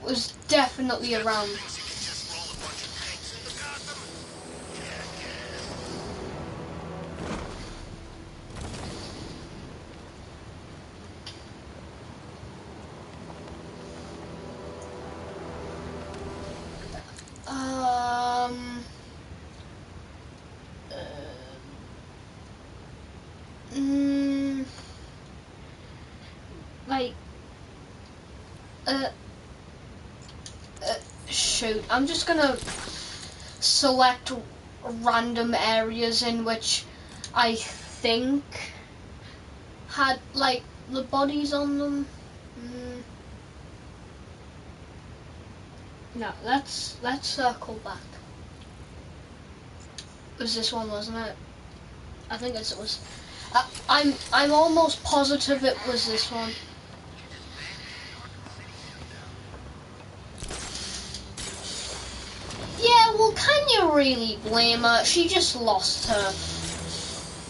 Was definitely around. Like, shoot, I'm just gonna select random areas in which I think had, like, the bodies on them. No, let's circle back. It was this one, wasn't it? I think it was. I'm almost positive it was this one. Yeah, well, can you really blame her? She just lost her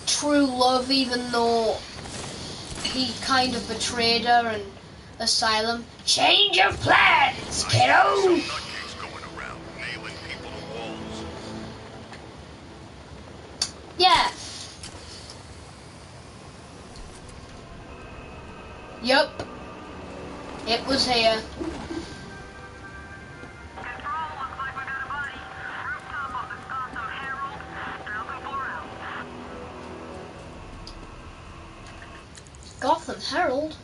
true love, even though he kind of betrayed her in Asylum. Change of plans, kiddo! Yeah. Yup. It was here. Gotham Herald?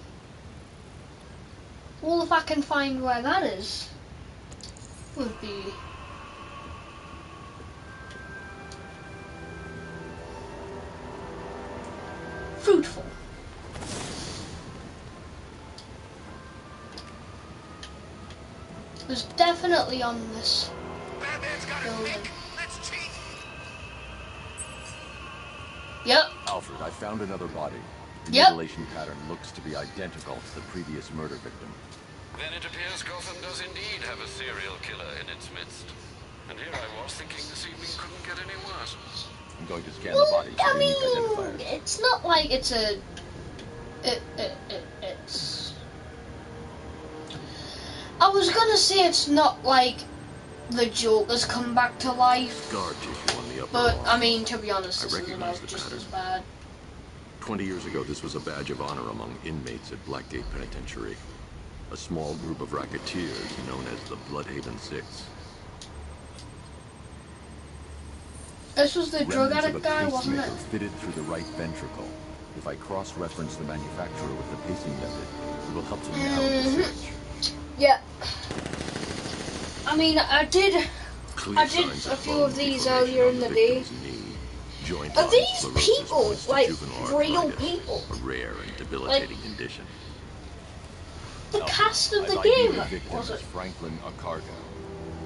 Well, if I can find where that is, would be fruitful. It was definitely on this building. Yep. Alfred, I found another body. The Yep. mutilation pattern looks to be identical to the previous murder victim. Then it appears Gotham does indeed have a serial killer in its midst. And here I was thinking this evening couldn't get any worse. I'm going to scan the bodies for I unique mean, identifiers. it's not like it's a... It's... I was gonna say it's not like the Joker's come back to life. Scar tissue on the upper But, arm. I mean, to be honest, this is recognize about the just pattern. as bad. 20 years ago, this was a badge of honor among inmates at Blackgate Penitentiary. A small group of racketeers known as the Bloodhaven Six. This was the drug Remnants of addict a guy, wasn't it? pacemaker fitted through the right ventricle. If I cross-reference the manufacturer with the pacing method, it will help to narrow the search. Yeah. I mean, I did Clear a signs few bone of these deformation earlier on in the day. victim's knee. Joint Are line these sclerosis people, points to like, juvenile real arthritis, people? A rare and debilitating condition. The cast of the I've game, ID'd the victim was as it? Franklin Akarga.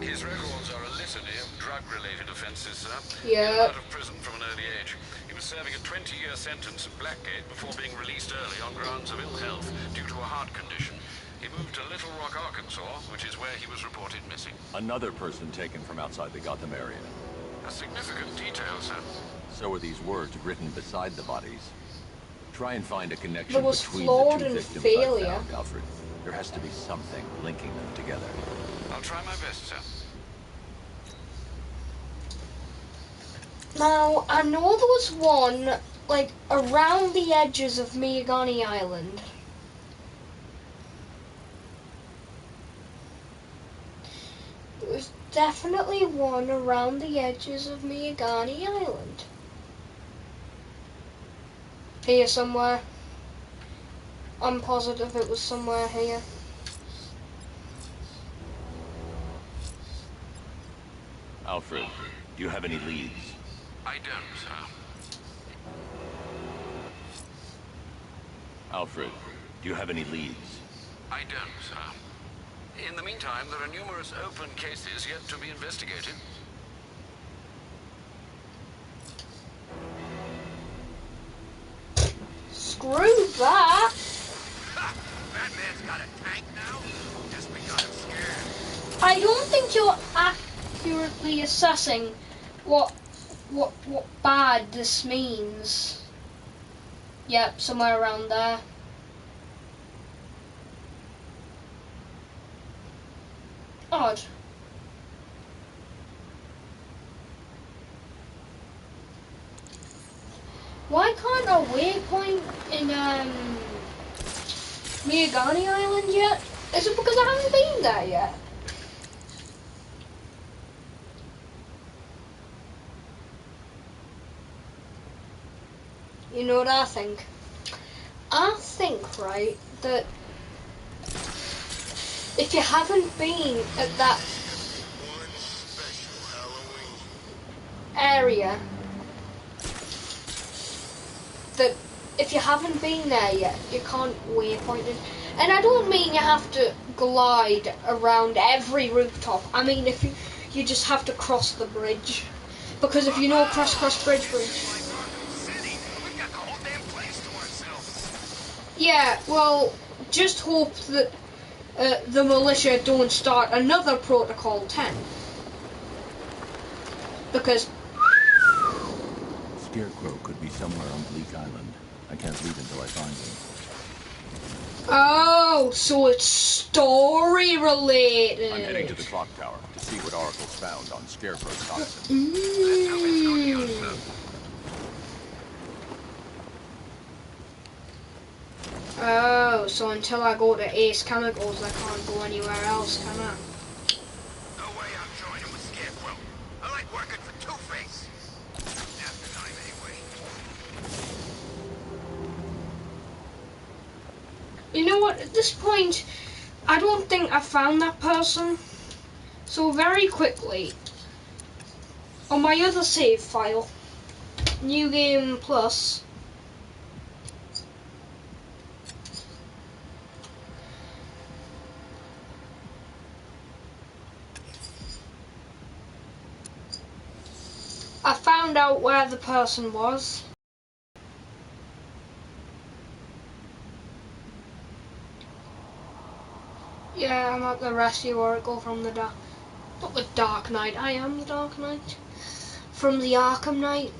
His records are a litany of drug-related offenses, sir. Yeah. He was out of prison from an early age. He was serving a 20-year sentence at Blackgate before being released early on grounds of ill health due to a heart condition. He moved to Little Rock, Arkansas, which is where he was reported missing. Another person taken from outside the Gotham area. A significant detail, sir. So are these words written beside the bodies. Try and find a connection There was between flawed the two and victims failure. I found, Alfred. There has to be something linking them together. I'll try my best, sir. Now, I know there was one, like, around the edges of Miyagani Island. There was definitely one around the edges of Miyagani Island. Here somewhere. I'm positive it was somewhere here. Alfred, do you have any leads? I don't, sir. Alfred, do you have any leads? I don't, sir. In the meantime, there are numerous open cases yet to be investigated. Screw that! Batman's got a tank now? Guess we got him scared. I don't think you're accurately assessing what bad this means. Yep, somewhere around there. Odd. Why can't a waypoint in Miyagani Island yet? Is it because I haven't been there yet? You know what I think? I think, right, that if you haven't been at that area, that if you haven't been there yet, you can't waypoint it. And I don't mean you have to glide around every rooftop. I mean if you just have to cross the bridge. Because if you know cross bridge. Yeah, well, just hope that the militia don't start another Protocol 10. Because Scarecrow could be somewhere on Bleak Island. I can't leave until I find him. oh, so it's story related. I'm heading to the clock tower to see what Oracle's found on Scarecrow's toxin. Oh, so until I go to Ace Chemicals, I can't go anywhere else, can I? No way I'm joining with Scarecrow. I like working for Two-Face. After time, anyway. You know what, at this point, I don't think I found that person. So very quickly, on my other save file, New Game Plus, I found out where the person was. Yeah, I'm at the Rescue Oracle from the Dark... Not the Dark Knight, I am the Dark Knight. From the Arkham Knight.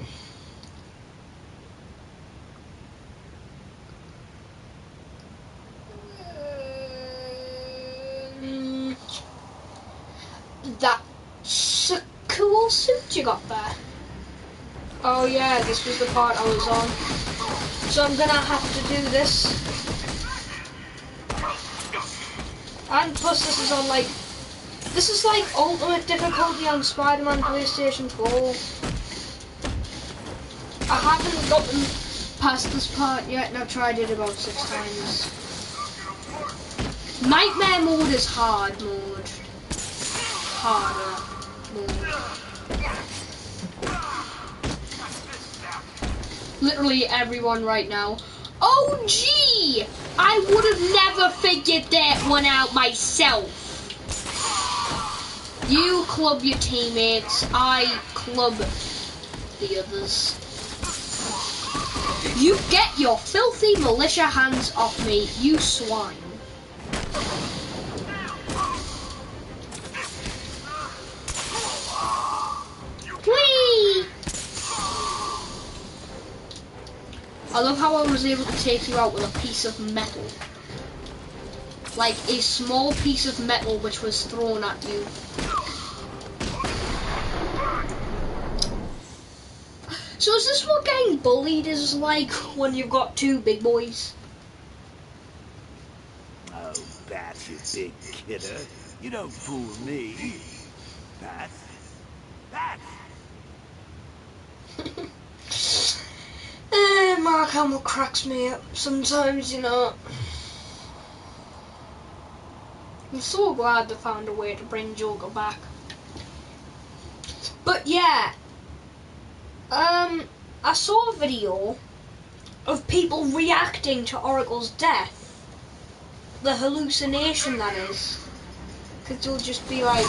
That's a cool suit you got there. Oh yeah, this was the part I was on. So I'm gonna have to do this. And plus this is on like... This is like ultimate difficulty on Spider-Man PlayStation 4. I haven't gotten past this part yet and I've tried it about 6 times. Nightmare mode is hard mode. Harder mode. Literally everyone right now. Oh gee! I would have never figured that one out myself. You club your teammates, I club the others. You get your filthy militia hands off me, you swine. Whee! I love how I was able to take you out with a piece of metal. Like a small piece of metal which was thrown at you. So is this what getting bullied is like when you've got 2 big boys? Oh, Bats, you big kidder. You don't fool me. Bats. Bats! Mark Hamill cracks me up sometimes, you know. I'm so glad they found a way to bring Joker back. But yeah, I saw a video of people reacting to Oracle's death. The hallucination, that is. Because they'll just be like,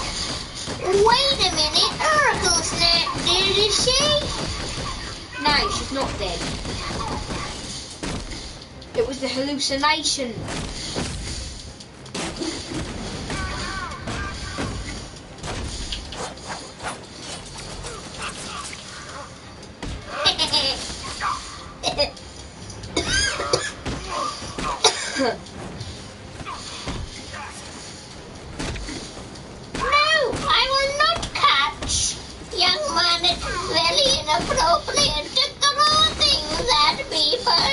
wait a minute, Oracle's not dead, is she? no, she's not dead. It was the hallucination. Inappropriate to throw things at people.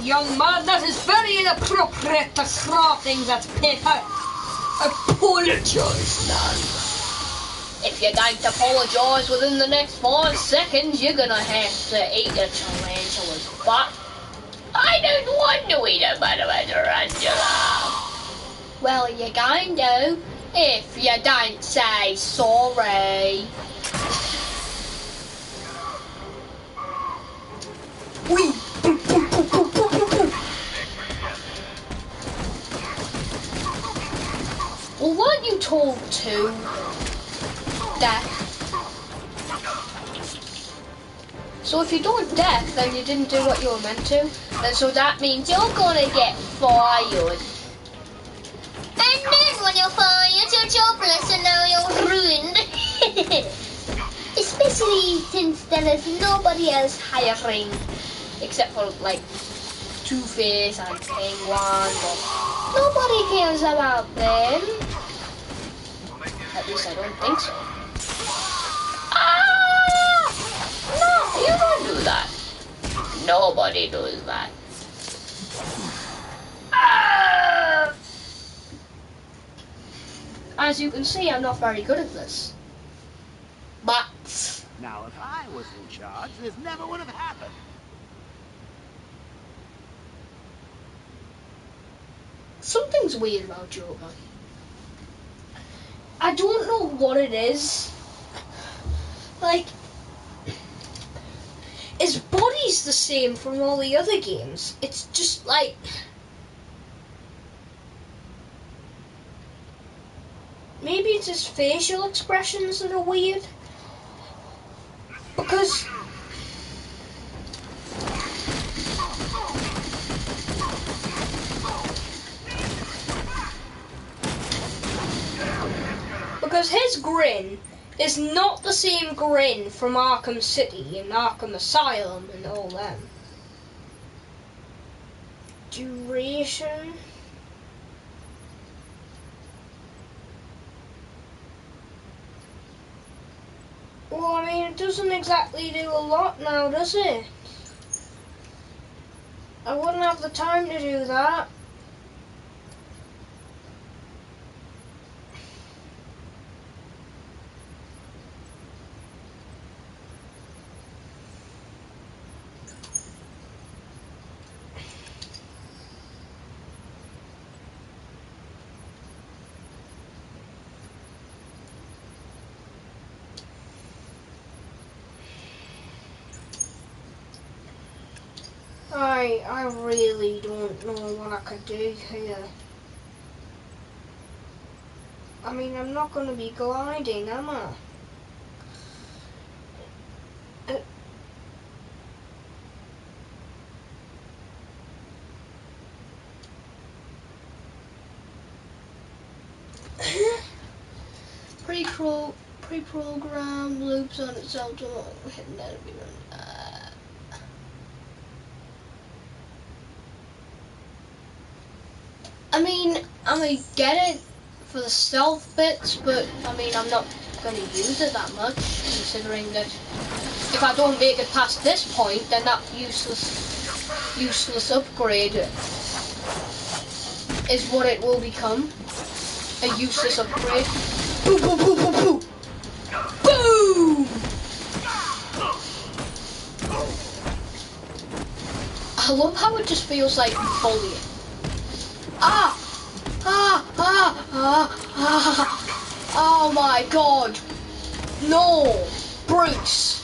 Young man, that is very inappropriate to throw things at people. Apologise, lad. If you don't apologise within the next 5 seconds, you're gonna have to eat a tarantula's butt. I don't want to eat a butt of a tarantula. Well, you're going to, if you don't say sorry. Wee. Well, weren't you told to? Death. So if you don't death, then you didn't do what you were meant to. And so that means you're gonna get fired. And then when you're fired, you're jobless and now you're ruined. Especially since there is nobody else hiring. Except for, like, Two-Face and Penguin, but nobody cares about them. At least I don't think so. Ah! No, you don't do that. Nobody does that. Ah! As you can see, I'm not very good at this. But now, if I was in charge, this never would have happened. Something's weird about Joker. I don't know what it is. Like, his body's the same from all the other games. It's just like, maybe it's his facial expressions that are weird. Because his grin is not the same grin from Arkham City and Arkham Asylum and all them. Duration. Well, I mean, it doesn't exactly do a lot now, does it? I wouldn't have the time to do that. I really don't know what I could do here. I mean, I'm not going to be gliding, am I? Pre-programmed loops on itself to hidden enemy run. I mean, I'm gonna get it for the stealth bits, but I mean, I'm not gonna use it that much, considering that if I don't make it past this point, then that useless upgrade is what it will become. A useless upgrade. Boom, boom, boom, boom, boom. Boom! I love how it just feels like bullying. Ah! Ah! Ah! Ah! Ah! Oh my god! No, Bruce,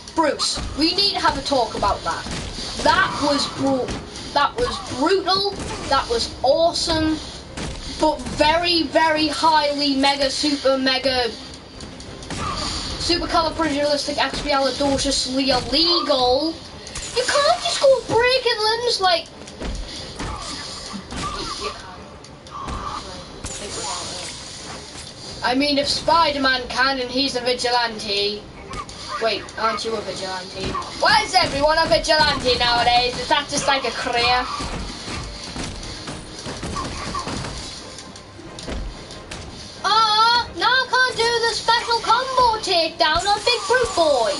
we need to have a talk about that. That was brutal. That was awesome, but very, very highly supercalifragilisticexpialidociously illegal. You can't just go breaking limbs like. You can. Think about it. I mean, if Spider-Man can and he's a vigilante. Wait, aren't you a vigilante? Why is everyone a vigilante nowadays? Is that just like a career? Now I can't do the special combo takedown on Big Brute Boy.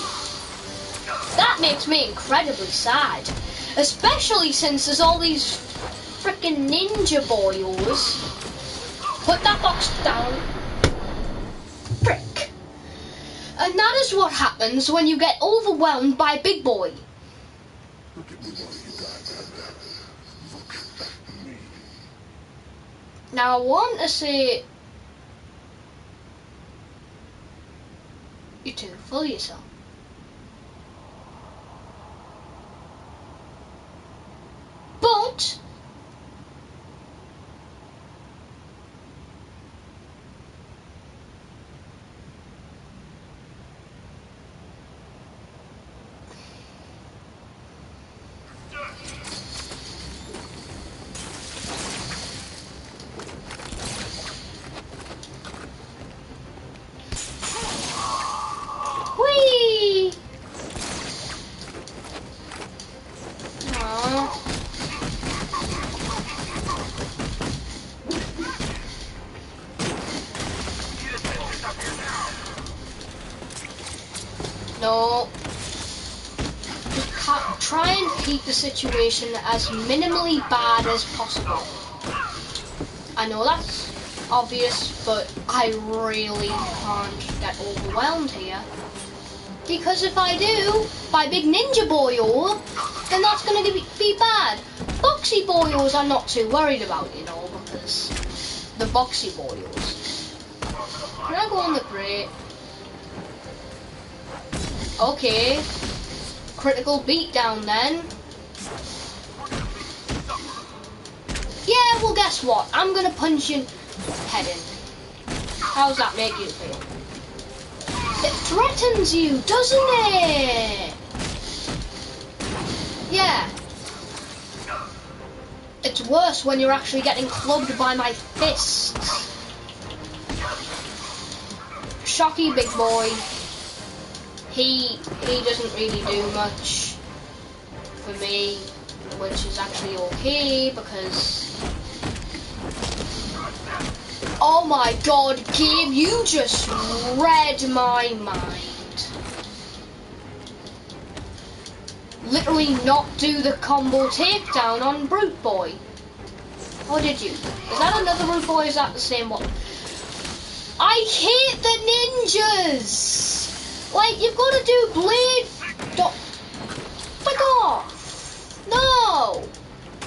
That makes me incredibly sad. Especially since there's all these frickin' ninja boyos. Put that box down. Frick. And that is what happens when you get overwhelmed by Big Boy. Look at me while you got that. Look at me. Now I want to say... You're too full of yourself. But... Whee! Aww. No. Just try and keep the situation as minimally bad as possible. I know that's obvious, but I really can't get overwhelmed here. Because if I do, by Big Ninja Boyo, then that's going to be bad. Boxy Boyos I'm not too worried about, you know, because the Boxy Boyos. Can I go on the crate? Okay. Critical beatdown then. Yeah, well guess what? I'm going to punch your head in. How does that make you feel? It threatens you, doesn't it? Yeah. It's worse when you're actually getting clubbed by my fists. Shocky Big Boy. He doesn't really do much for me, which is actually okay because... Oh my god, Gabe, you just read my mind. Literally not do the combo takedown on Brute Boy. Or did you? Is that another Brute Boy or is that the same one? I hate the ninjas! Like, you've got to do blade... Fuck off! No!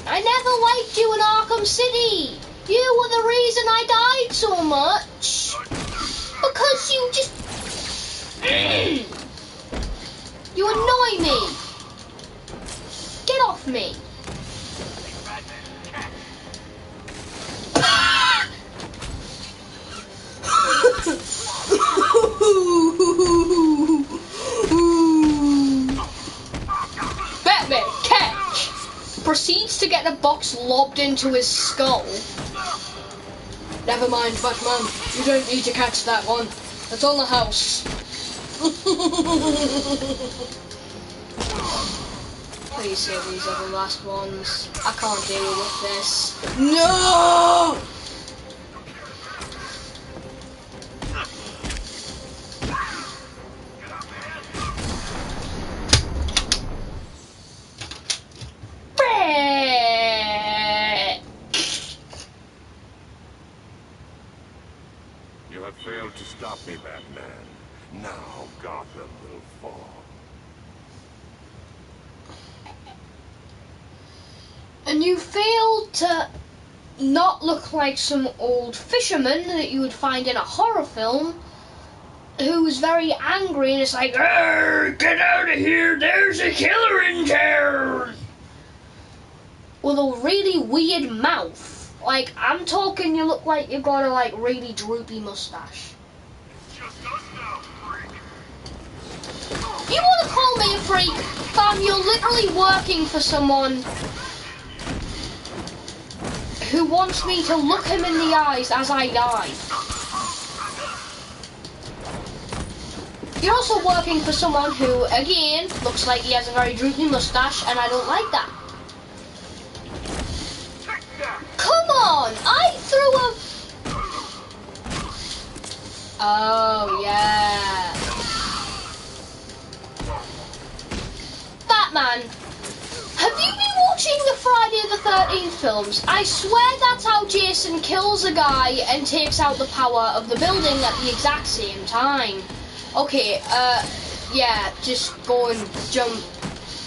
I never liked you in Arkham City! You were the reason I died so much. Because you just... You annoy me. Get off me. Batman, catch! Proceeds to get a box lobbed into his skull. Never mind, Batman. You don't need to catch that one. It's on the house. Please say these are the last ones. I can't deal with this. No! You have failed to stop me, Batman. Now Gotham will fall. And you failed to not look like some old fisherman that you would find in a horror film who's very angry and it's like, "Arr, get out of here, there's a killer in town!" With a really weird mouth. Like, I'm talking, you look like you got a like really droopy mustache. You want to call me a freak? Fam, you're literally working for someone who wants me to look him in the eyes as I die. You're also working for someone who, again, looks like he has a very droopy mustache, and I don't like that. Come on! I threw a... Oh, yeah. Batman, have you been watching the Friday the 13th films? I swear that's how Jason kills a guy and takes out the power of the building at the exact same time. Okay, yeah, just go and jump,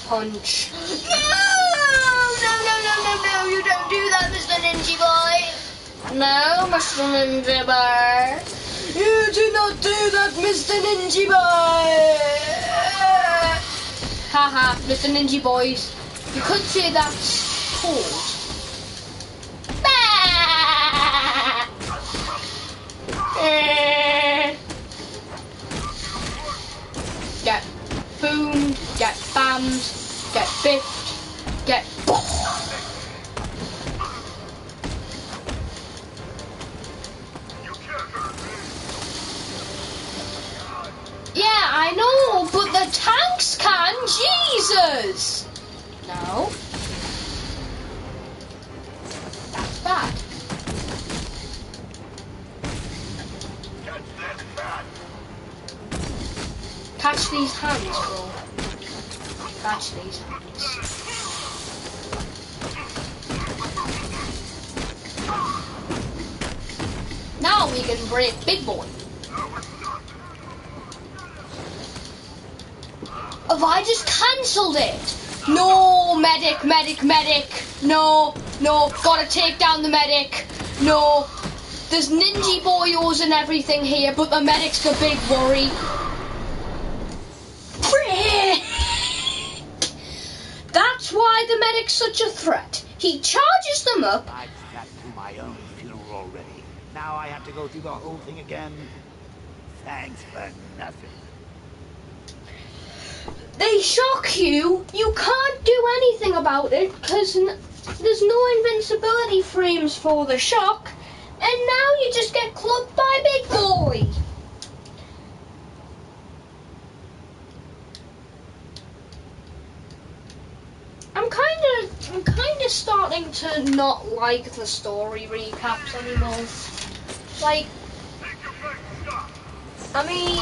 punch. No, you don't do that, Mr. Ninja Boy. No, Mr. Ninja Boy. You do not do that, Mr. Ninja Boy. Haha, Mr. Ninja Boys. You could say that's cold. Get boomed, get bammed, get biffed, get Yeah, I know, but the tanks can, Jesus! No. That's bad. Catch these hands, bro. Catch these hands. Now we can break Big Boy. Have I just cancelled it? No, medic. No, gotta take down the medic. No, there's ninja boyos and everything here, but the medic's the big worry. That's why the medic's such a threat. He charges them up. I've sat through my own funeral already. Now I have to go through the whole thing again. Thanks for nothing. They shock you. You can't do anything about it because there's no invincibility frames for the shock, and now you just get clubbed by Big Boy. I'm kind of starting to not like the story recaps anymore. Like, I mean,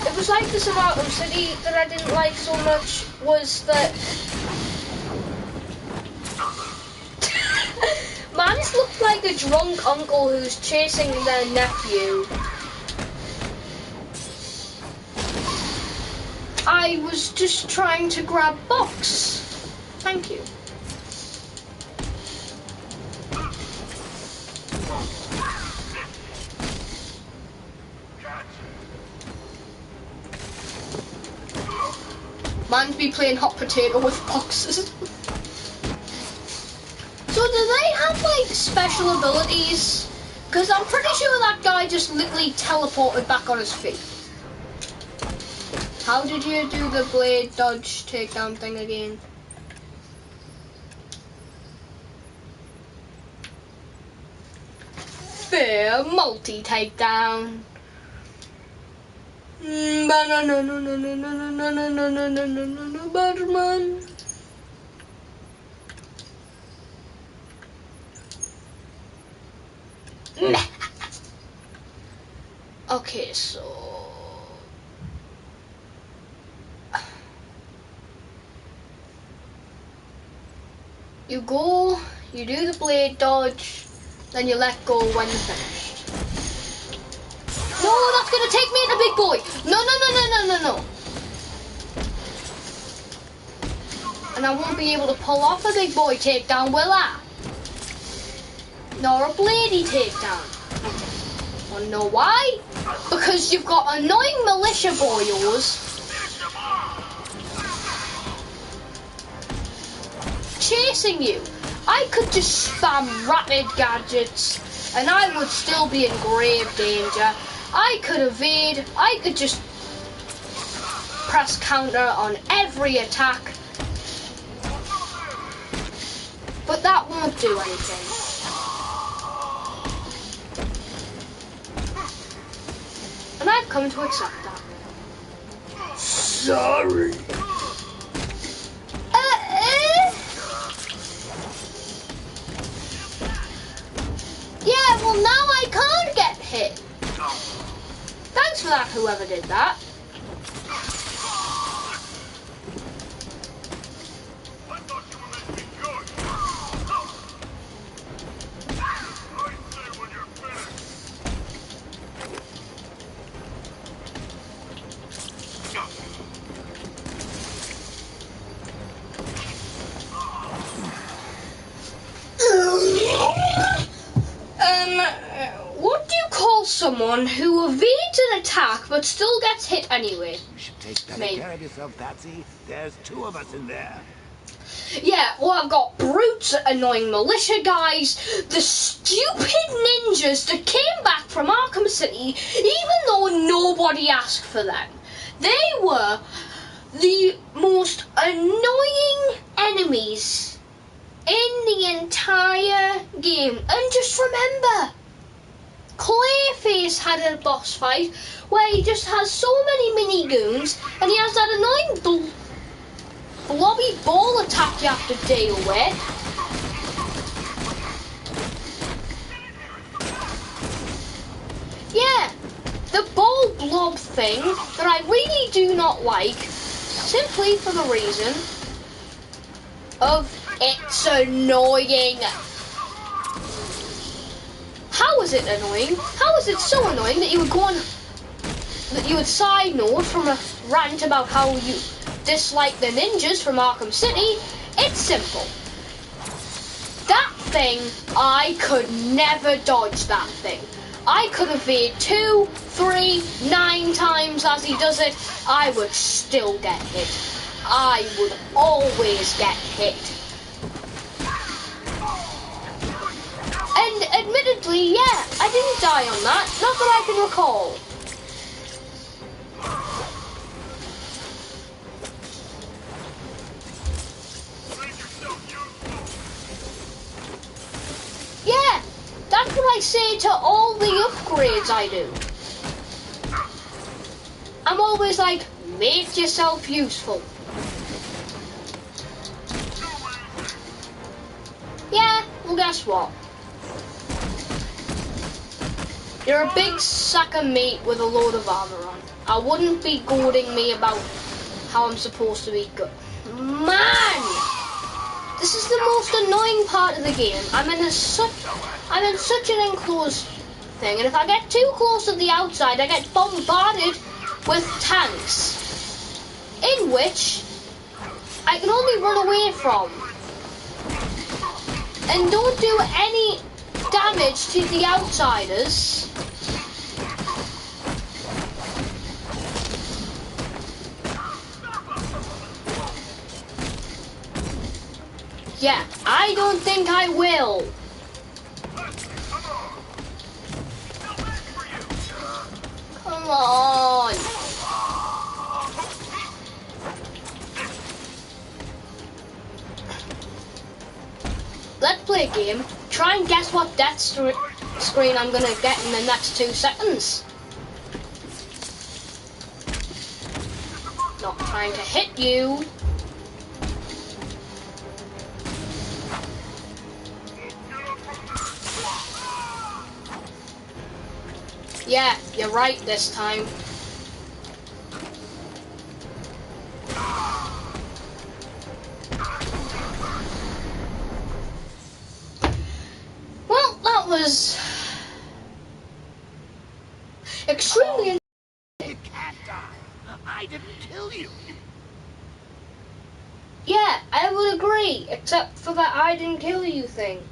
it was like this about Arkham City that I didn't like so much was that Mans looked like a drunk uncle who's chasing their nephew. I was just trying to grab box. Thank you. Man's be playing hot potato with boxes. So do they have like special abilities? Because I'm pretty sure that guy just literally teleported back on his feet. How did you do the blade dodge takedown thing again? Fair multi takedown. Batman. Okay, so you go, you do the blade dodge, then you let go when you're finished. No, that's gonna take me into Big Boy. No. And I won't be able to pull off a Big Boy takedown, will I? Nor a bladey takedown. Wanna know why? Because you've got annoying militia boyos chasing you. I could just spam rapid gadgets and I would still be in grave danger. I could evade, I could just press counter on every attack, but that won't do anything. And I've come to accept that. Sorry. Yeah, well now I can't get hit. Thanks for that, whoever did that. What do you call someone who evades an attack but still gets hit anyway? You should take better Me. care of yourself, Patsy. There's 2 of us in there. Yeah, well I've got brutes, annoying militia guys, the stupid ninjas that came back from Arkham City even though nobody asked for them. They were the most annoying enemies in the entire game. And just remember, Clayface had a boss fight where he just has so many mini goons and he has that annoying blobby ball attack you have to deal with. Yeah, the ball blob thing that I really do not like, simply for the reason of it's annoying. How is it annoying? How is it so annoying that you would go on, that you would side note from a rant about how you dislike the ninjas from Arkham City? It's simple. That thing, I could never dodge that thing. I could evade 2, 3, 9 times as he does it. I would still get hit. I would always get hit. And admittedly, yeah, I didn't die on that. Not that I can recall. Yeah, that's what I say to all the upgrades I do. I'm always like, make yourself useful. Yeah, well guess what? You're a big sack of meat with a load of armor on. I wouldn't be goading me about how I'm supposed to be good. Man! This is the most annoying part of the game. I'm in such an enclosed thing, and if I get too close to the outside, I get bombarded with tanks, in which I can only run away from, and don't do any damage to the outsiders. Yeah, I don't think I will. Come on. Let's play a game. Try and guess what death screen I'm gonna get in the next 2 seconds. Not trying to hit you. Yeah, you're right this time. Well, that was extremely. You can't die. I didn't kill you. Yeah, I would agree, except for that I didn't kill you thing.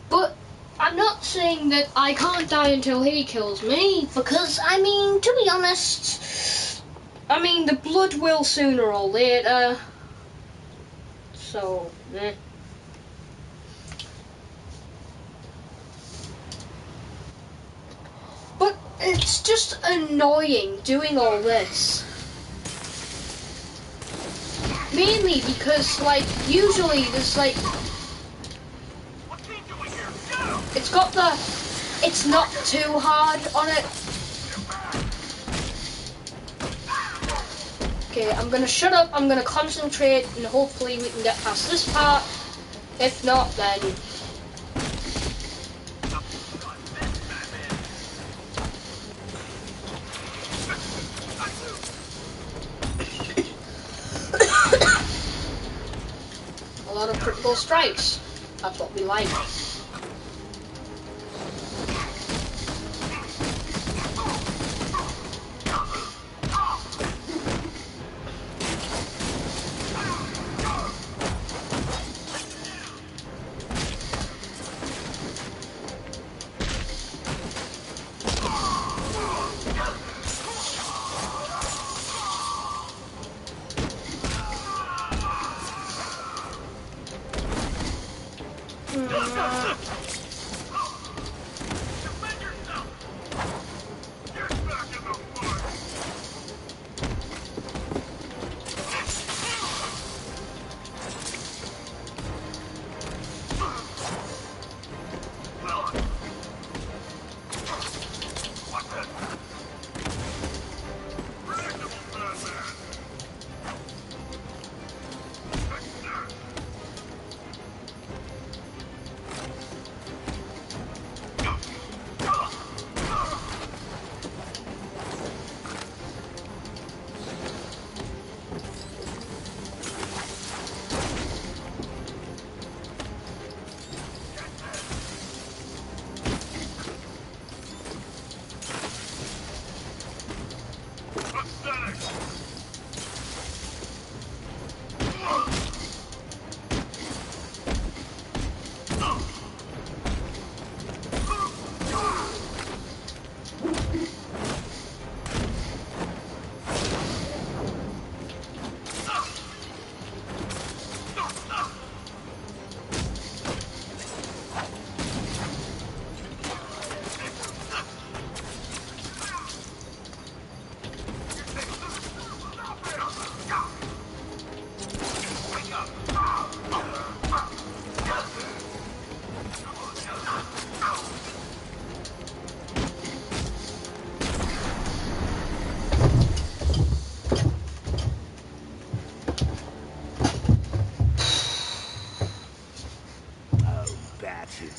But I'm not saying that I can't die until he kills me, because, I mean, to be honest, I mean, the blood will sooner or later, so, eh. But it's just annoying doing all this. Mainly because, like, usually there's, like, it's not too hard on it. Okay, I'm gonna shut up, I'm gonna concentrate, and hopefully we can get past this part. If not, then... a lot of critical strikes. That's what we like.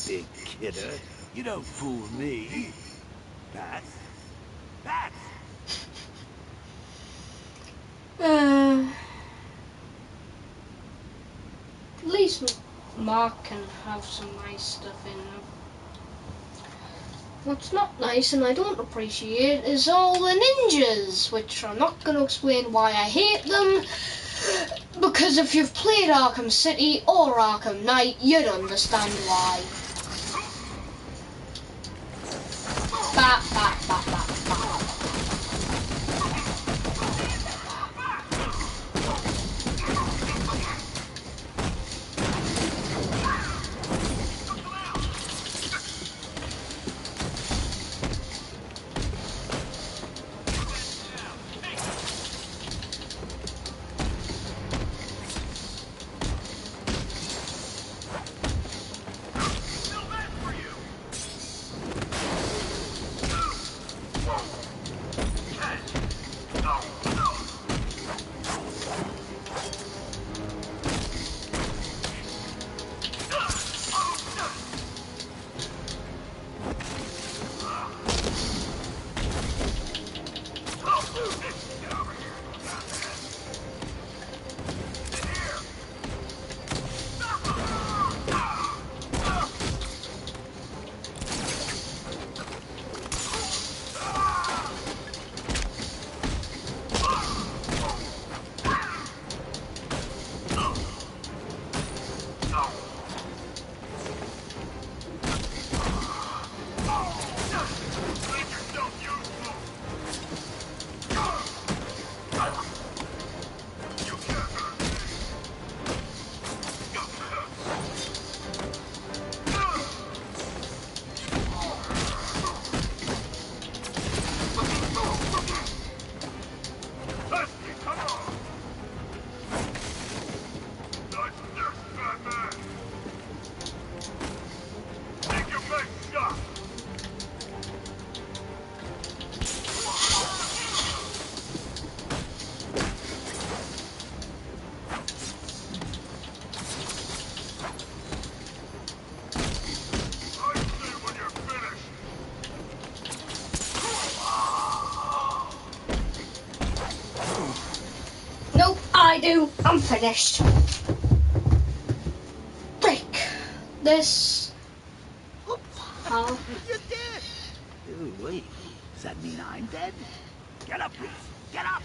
Big kidder, you don't fool me. Bats? Bats! At least Mark can have some nice stuff in them. What's not nice and I don't appreciate is all the ninjas, which I'm not going to explain why I hate them, because if you've played Arkham City or Arkham Knight, you'd understand why. Bap, bap, bap, bap, bap. 2, I'm finished. Frick. This. How? You're dead! Oh, wait. Does that mean I'm dead? Get up, Bruce! Get up!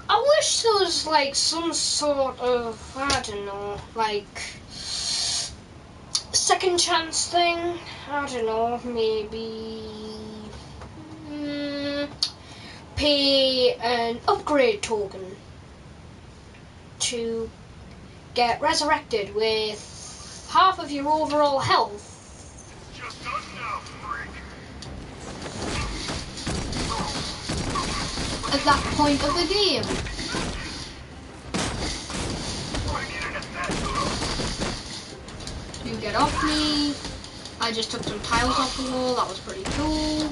I wish there was like some sort of, I don't know, like second chance thing. I don't know, maybe pay an upgrade token to get resurrected with half of your overall health. Just us now, freak. At that point of the game. You get off me. I just took some tiles off the wall, that was pretty cool.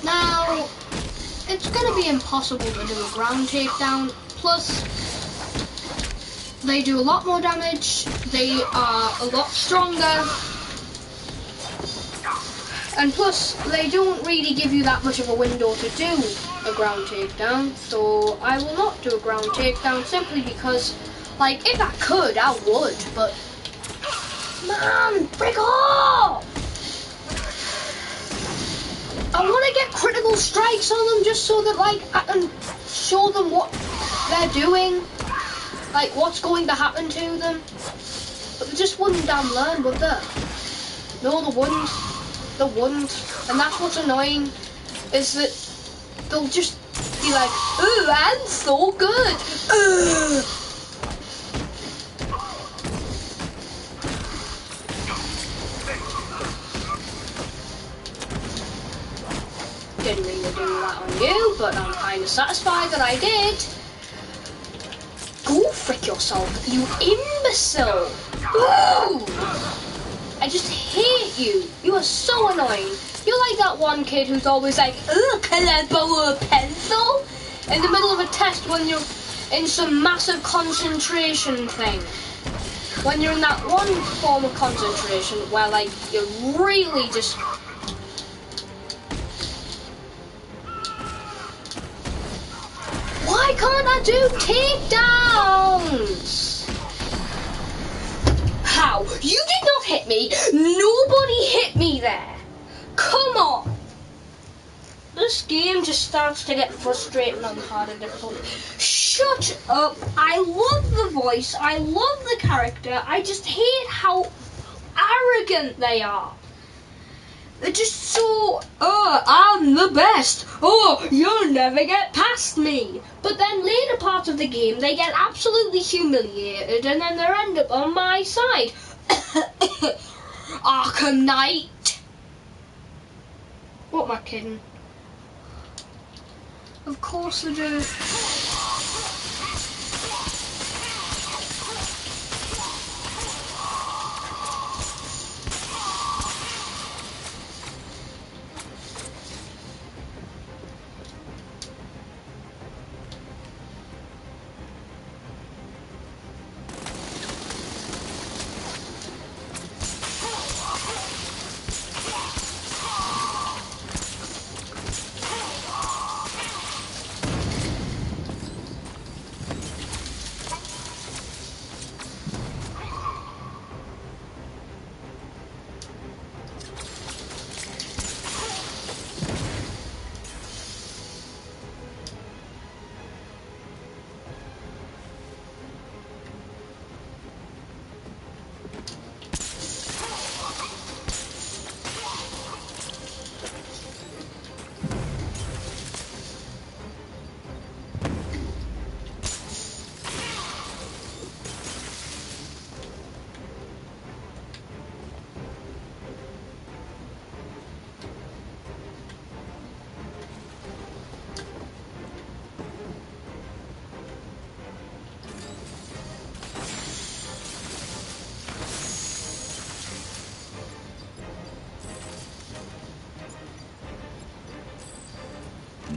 Now, it's gonna be impossible to do a ground takedown, plus they do a lot more damage, they are a lot stronger. And plus, they don't really give you that much of a window to do a ground takedown, so I will not do a ground takedown simply because, like, if I could, I would, but man, frick off! I want to get critical strikes on them just so that, like, I can show them what they're doing, like, what's going to happen to them. But they just wouldn't damn learn, would they? No, they wouldn't. They wouldn't, and that's what's annoying, is that they'll just be like, ooh, I'm so good, Didn't mean to do that on you, but I'm kind of satisfied that I did. Go frick yourself, you imbecile! Ooh! I just hate you. You are so annoying. You're like that one kid who's always like, "Ugh, can I borrow a pencil?" in the middle of a test when you're in some massive concentration thing. When you're in that one form of concentration where, like, you're really just... Why can't I do takedowns? How? You did not hit me. Nobody hit me there. Come on. This game just starts to get frustrating on harder difficulty. Shut up. I love the voice. I love the character. I just hate how arrogant they are. They're just so, oh, I'm the best. Oh, you'll never get past me. But then later parts of the game, they get absolutely humiliated and then they end up on my side. Arkham Knight. What am I kidding? Of course they do.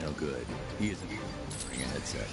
No good. He isn't wearing a headset.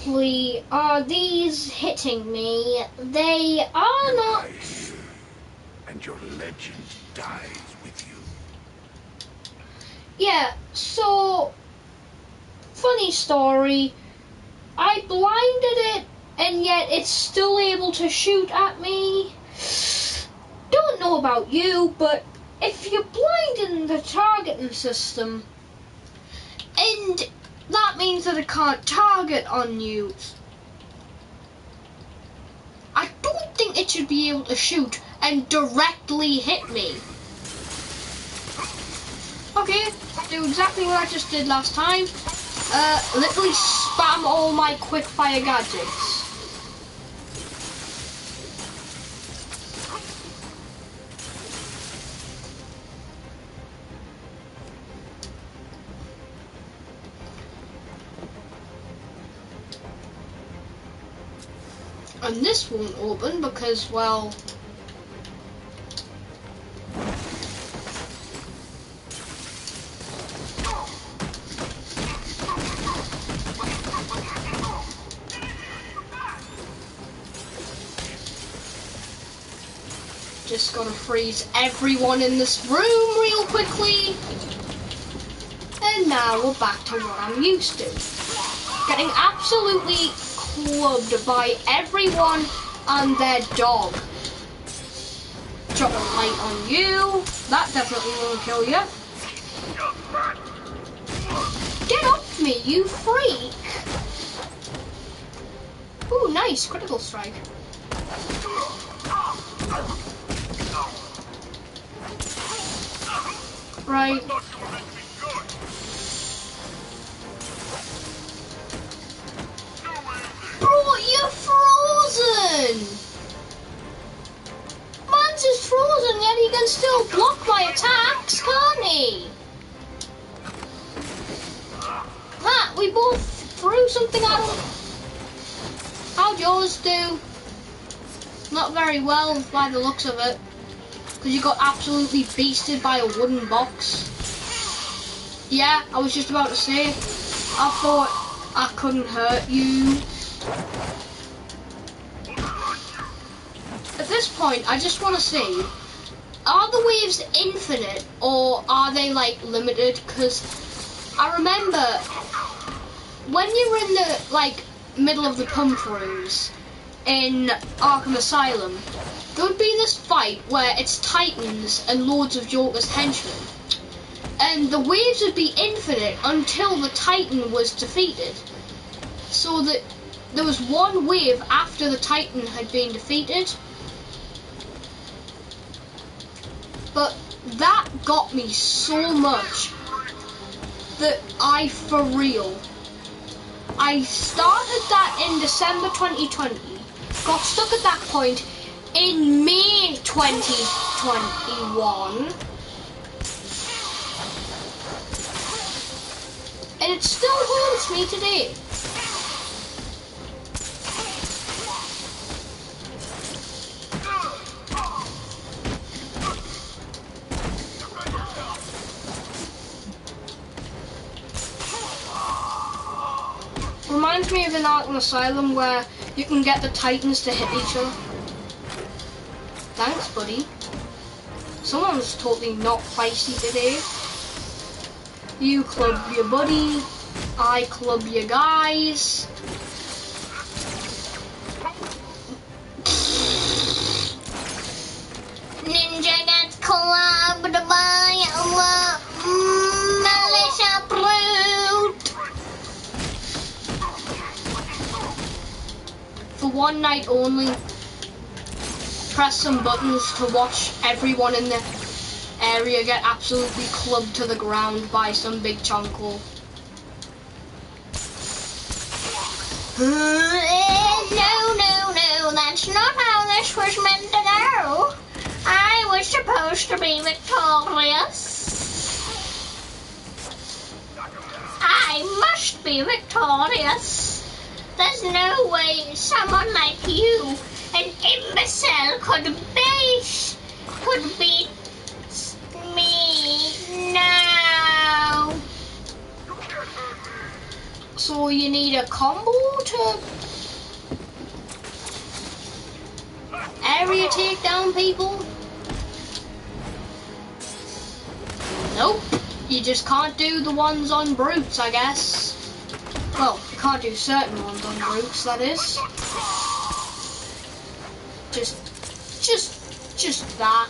exactly are these hitting me? They are not. And your legend dies with you. Yeah, so funny story. I blinded it and yet it's still able to shoot at me. Don't know about you, but if you're blinding the targeting system, and that means that it can't target on you, I don't think it should be able to shoot and directly hit me. Okay, do exactly what I just did last time. Literally spam all my quick fire gadgets. And this won't open because, well, just gotta freeze everyone in this room real quickly. And now we're back to what I'm used to. Getting absolutely clubbed by everyone and their dog. Drop a light on you. That definitely won't kill you. Get off me, you freak! Ooh, nice. Critical strike. Right. Bro, you're frozen! Man's is frozen, yet he can still block my attacks, can't he? Ah, we both threw something at him. How'd yours do? Not very well by the looks of it. Because you got absolutely beasted by a wooden box. Yeah, I was just about to say. I thought I couldn't hurt you. At this point, I just want to see, are the waves infinite or are they like limited? Because I remember when you were in the like middle of the pump rooms in Arkham Asylum, there would be this fight where it's Titans and loads of Joker's henchmen, and the waves would be infinite until the Titan was defeated. So that there was one wave after the Titan had been defeated. But that got me so much that I started that in December 2020, got stuck at that point in May 2021, and it still haunts me today. Reminds me of an Arkham Asylum where you can get the Titans to hit each other. Thanks, buddy. Someone's totally not feisty today. You club your buddy, I club your guys. Ninja gets clubbed by a militia brute. For one night only, press some buttons to watch everyone in the area get absolutely clubbed to the ground by some big chonko. No, that's not how this was meant to go. I was supposed to be victorious. I must be victorious. There's no way someone like you, an imbecile, could beat me. No. So you need a combo to area takedown people? Nope. You just can't do the ones on brutes, I guess. Well, you can't do certain ones on brutes, that is. Just that.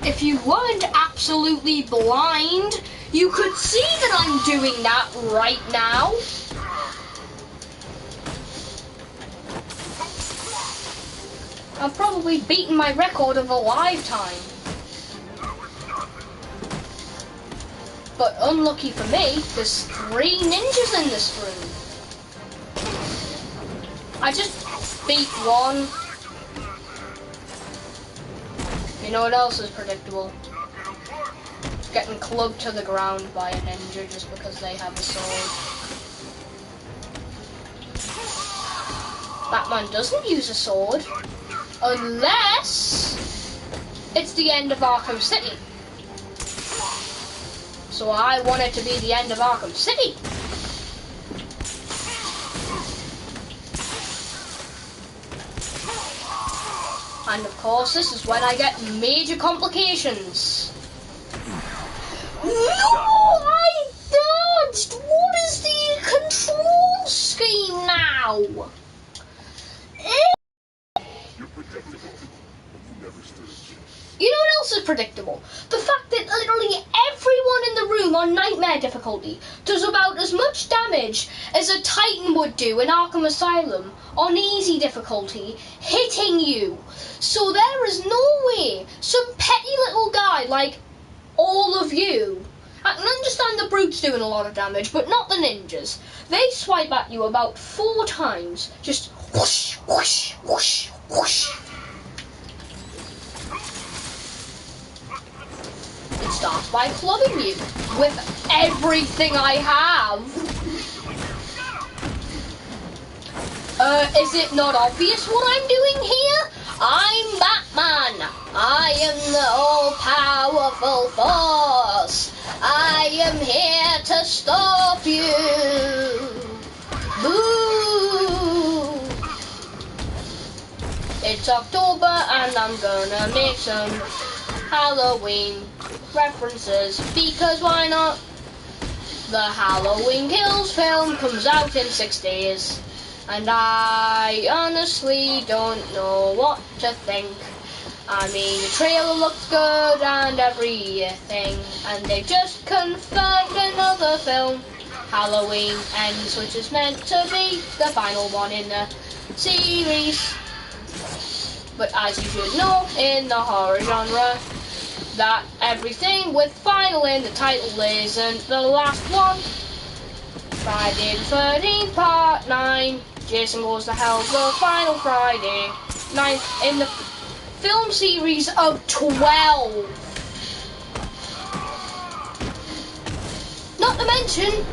If you weren't absolutely blind, you could see that I'm doing that right now. I've probably beaten my record of a lifetime. But unlucky for me, there's 3 ninjas in this room. I just beat one. You know what else is predictable? Getting clubbed to the ground by a ninja just because they have a sword. Batman doesn't use a sword. Unless it's the end of Arkham City. So I want it to be the end of Arkham City. And of course, this is when I get major complications. No, I dodged! What is the control scheme now? You know what else is predictable? The fact that literally everyone in the room on Nightmare difficulty does about as much damage as a Titan would do in Arkham Asylum on easy difficulty, hitting you. So there is no way some petty little guy like all of you. I can understand the brutes doing a lot of damage, but not the ninjas. They swipe at you about 4 times, just whoosh, whoosh, whoosh, whoosh. It starts by clubbing you with everything I have. Is it not obvious what I'm doing here? I'm Batman. I am the all-powerful force. I am here to stop you. Boo! It's October and I'm gonna make some Halloween references, because why not? The Halloween Kills film comes out in 6 days, and I honestly don't know what to think. I mean, the trailer looks good and everything, and they just confirmed another film, Halloween Ends, which is meant to be the final one in the series. But as you should know, in the horror genre, that everything with final in the title isn't the last one. Friday the 13th, Part 9. Jason Goes to Hell, the final Friday. 9th in the film series of 12. Not to mention,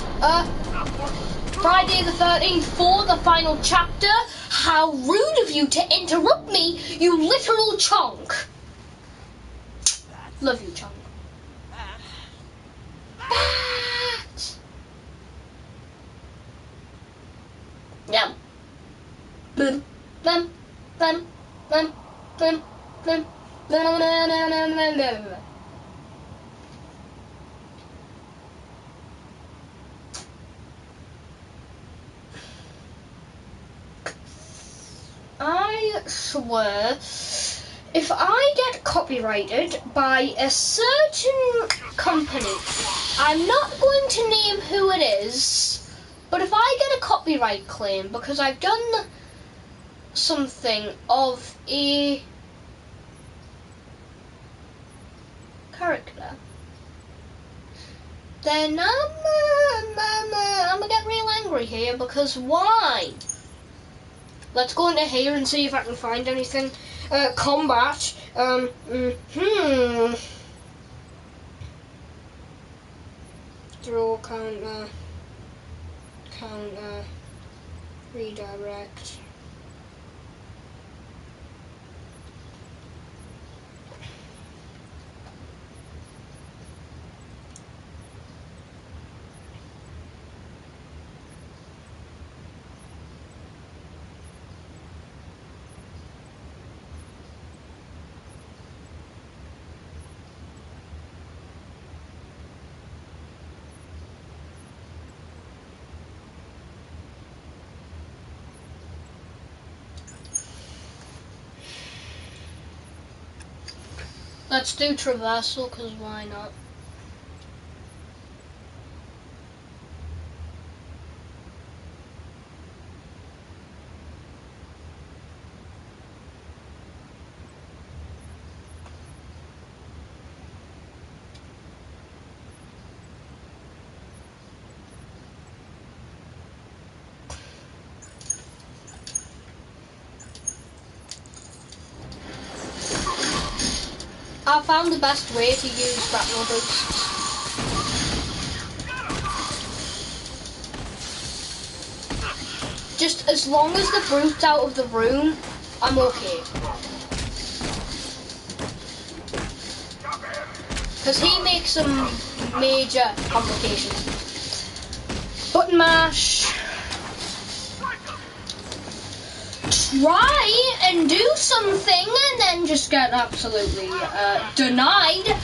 Friday the 13th for the final chapter. How rude of you to interrupt me, you literal chunk. Love you, chunk. Bat. Yum. Bum, bum, bum, bum, bum, bum, bum, bum. I swear, if I get copyrighted by a certain company, I'm not going to name who it is, but if I get a copyright claim because I've done something of a character, then I'm gonna get real angry here, because why? Let's go into here and see if I can find anything. Combat. Throw, counter, redirect. Let's do traversal, because why not? I found the best way to use grapple boosts. Just as long as the brute's out of the room, I'm okay. Because he makes some major complications. Button mash. Try and do something and then just get absolutely denied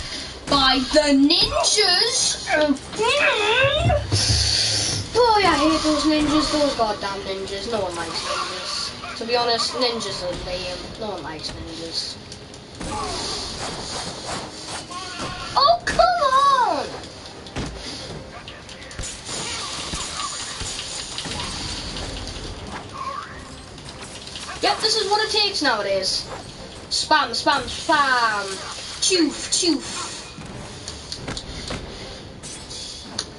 by the ninjas. Boy, I hate those ninjas, those goddamn ninjas. No one likes ninjas. To be honest, ninjas are lame. No one likes ninjas. Oh, come on! Yep, this is what it takes nowadays. Spam, spam, spam. Choof, choof.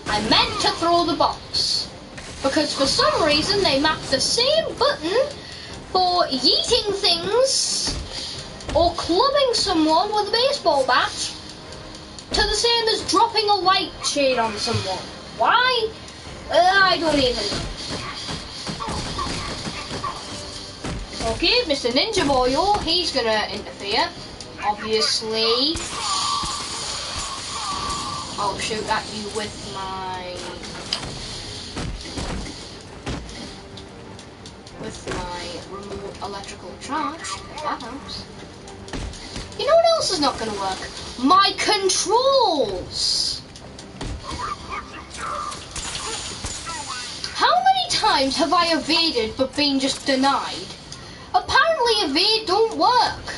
I meant to throw the box. Because for some reason they mapped the same button for yeeting things or clubbing someone with a baseball bat to the same as dropping a light shade on someone. Why? I don't even know. Okay, Mr. Ninja Boyo, he's gonna interfere, obviously. I'll shoot at you with my remote electrical charge, if that helps. You know what else is not gonna work? My controls! How many times have I evaded but been just denied? Apparently evade don't work.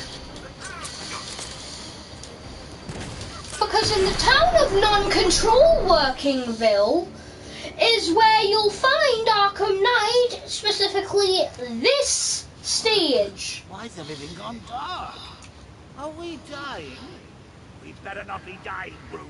Because in the town of non-control workingville is where you'll find Arkham Knight, specifically this stage. Why's everything gone dark? Are we dying? We better not be dying, Bruce.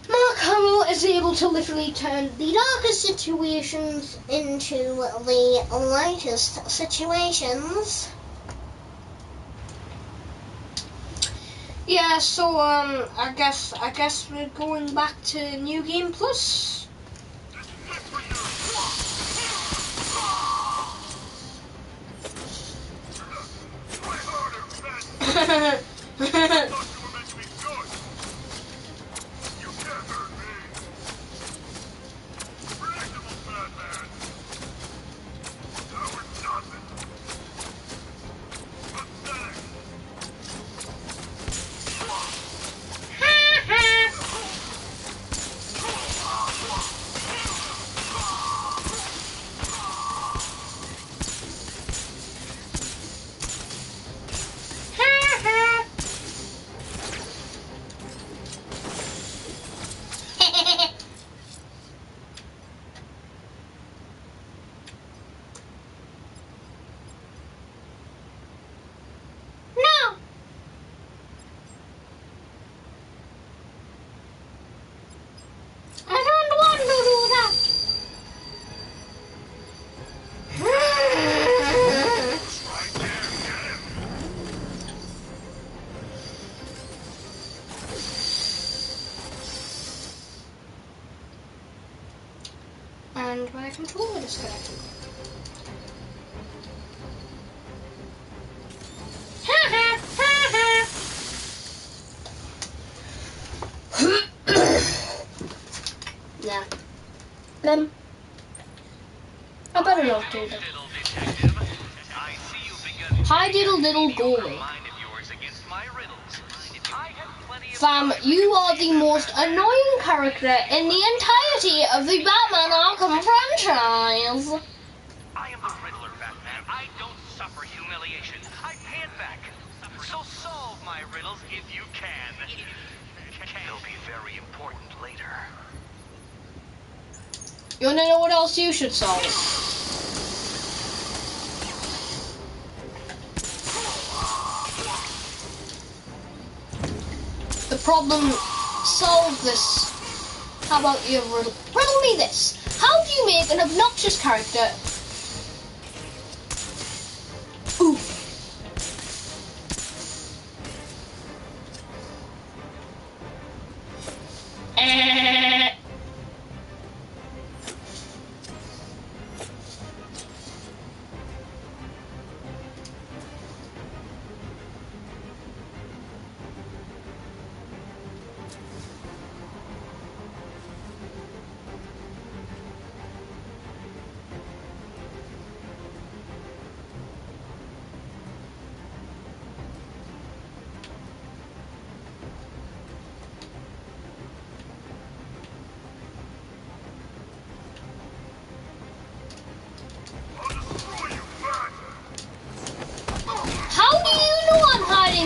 Mark Hamill is able to literally turn the darkest situations into the lightest situations. Yeah, so I guess we're going back to New Game Plus. And my controller disconnected. Nah. I better not do that. Hi diddle diddle go away. Fam, you are the most annoying character in the entirety of the Batman Arkham franchise. I am the Riddler, Batman. I don't for humiliation. I pay it back. So solve my riddles if you can. They'll be very important later. You wanna know what else you should solve? The problem, solve this. How about you riddle me this? How do you make an obnoxious character? Ooh.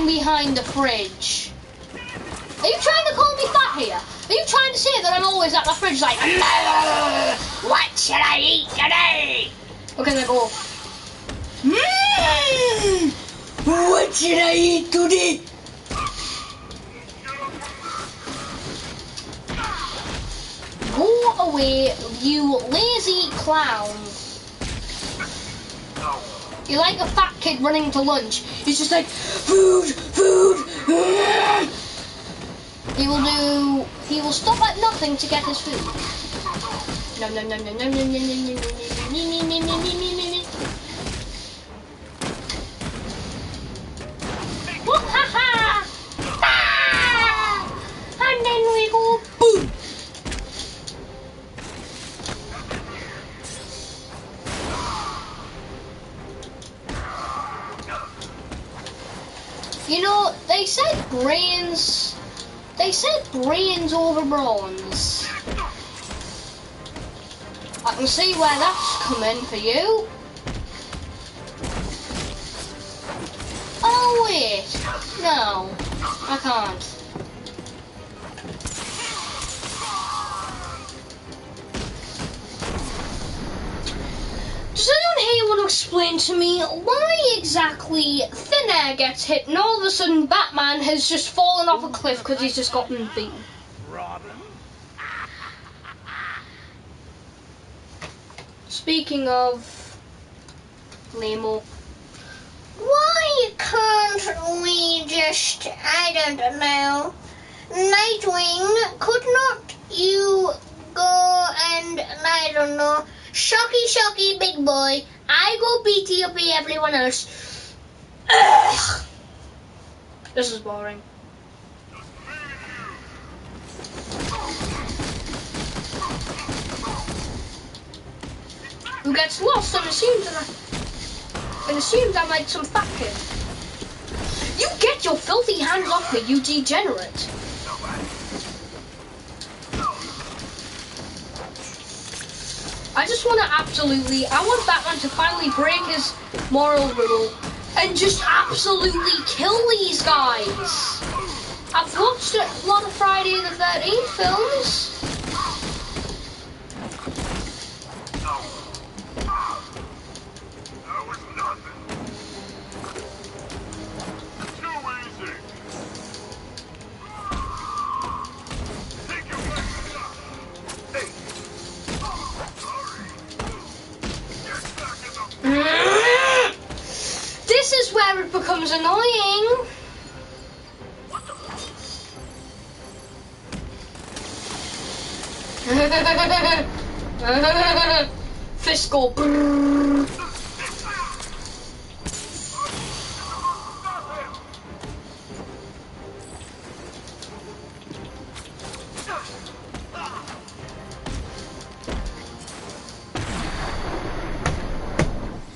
Behind the fridge. Are you trying to call me fat here? Are you trying to say that I'm always at the fridge like, what should I eat today? Okay, then go. What should I eat today? Go away, you lazy clown. You're like a fat kid running to lunch. He's just like, food, food. He will stop at nothing to get his food. Nom nom nom nom nom nom nom nom nom nom. Whoop, ha ha! Ah! And then we go boom. You know, they said brains over bronze. I can see where that's coming for you. Oh wait, no, I can't. Does anyone here want to explain to me why exactly Thin Air gets hit and all of a sudden Batman has just fallen off a cliff because he's just gotten beaten? Speaking of Lemo, why can't we just, I don't know, Nightwing, could not you go and, I don't know, shocky big boy, I go beaty up everyone else. Ugh. This is boring. Who gets lost and assumes I'm like some fat kid. You get your filthy hands off me, you degenerate. I just want to I want Batman to finally break his moral rule and just absolutely kill these guys. I've watched a lot of Friday the 13th films. This is where it becomes annoying. Fiscal.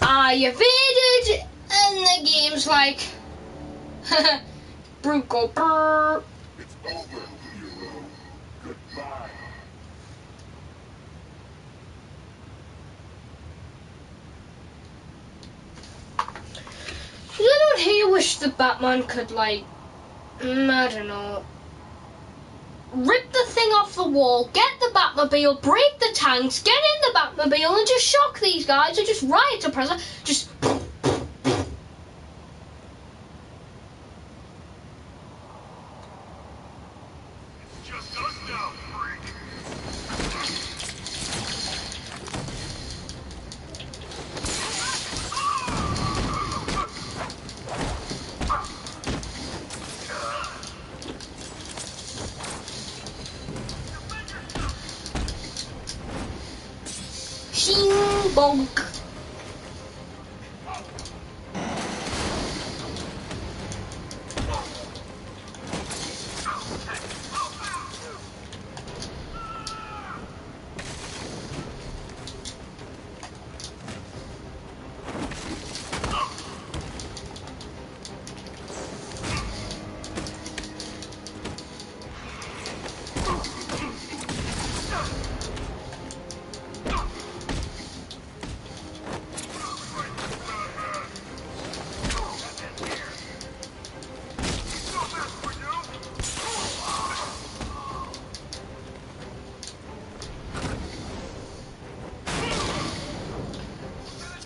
I evaded, and the game's like, brute go brrr. It's over, hero. Goodbye. wish the Batman could, like, I don't know, rip the thing off the wall, get the Batmobile, break the tanks, get in the Batmobile and just shock these guys, or just riot suppressor, just... Just us now, freak. Shing bonk.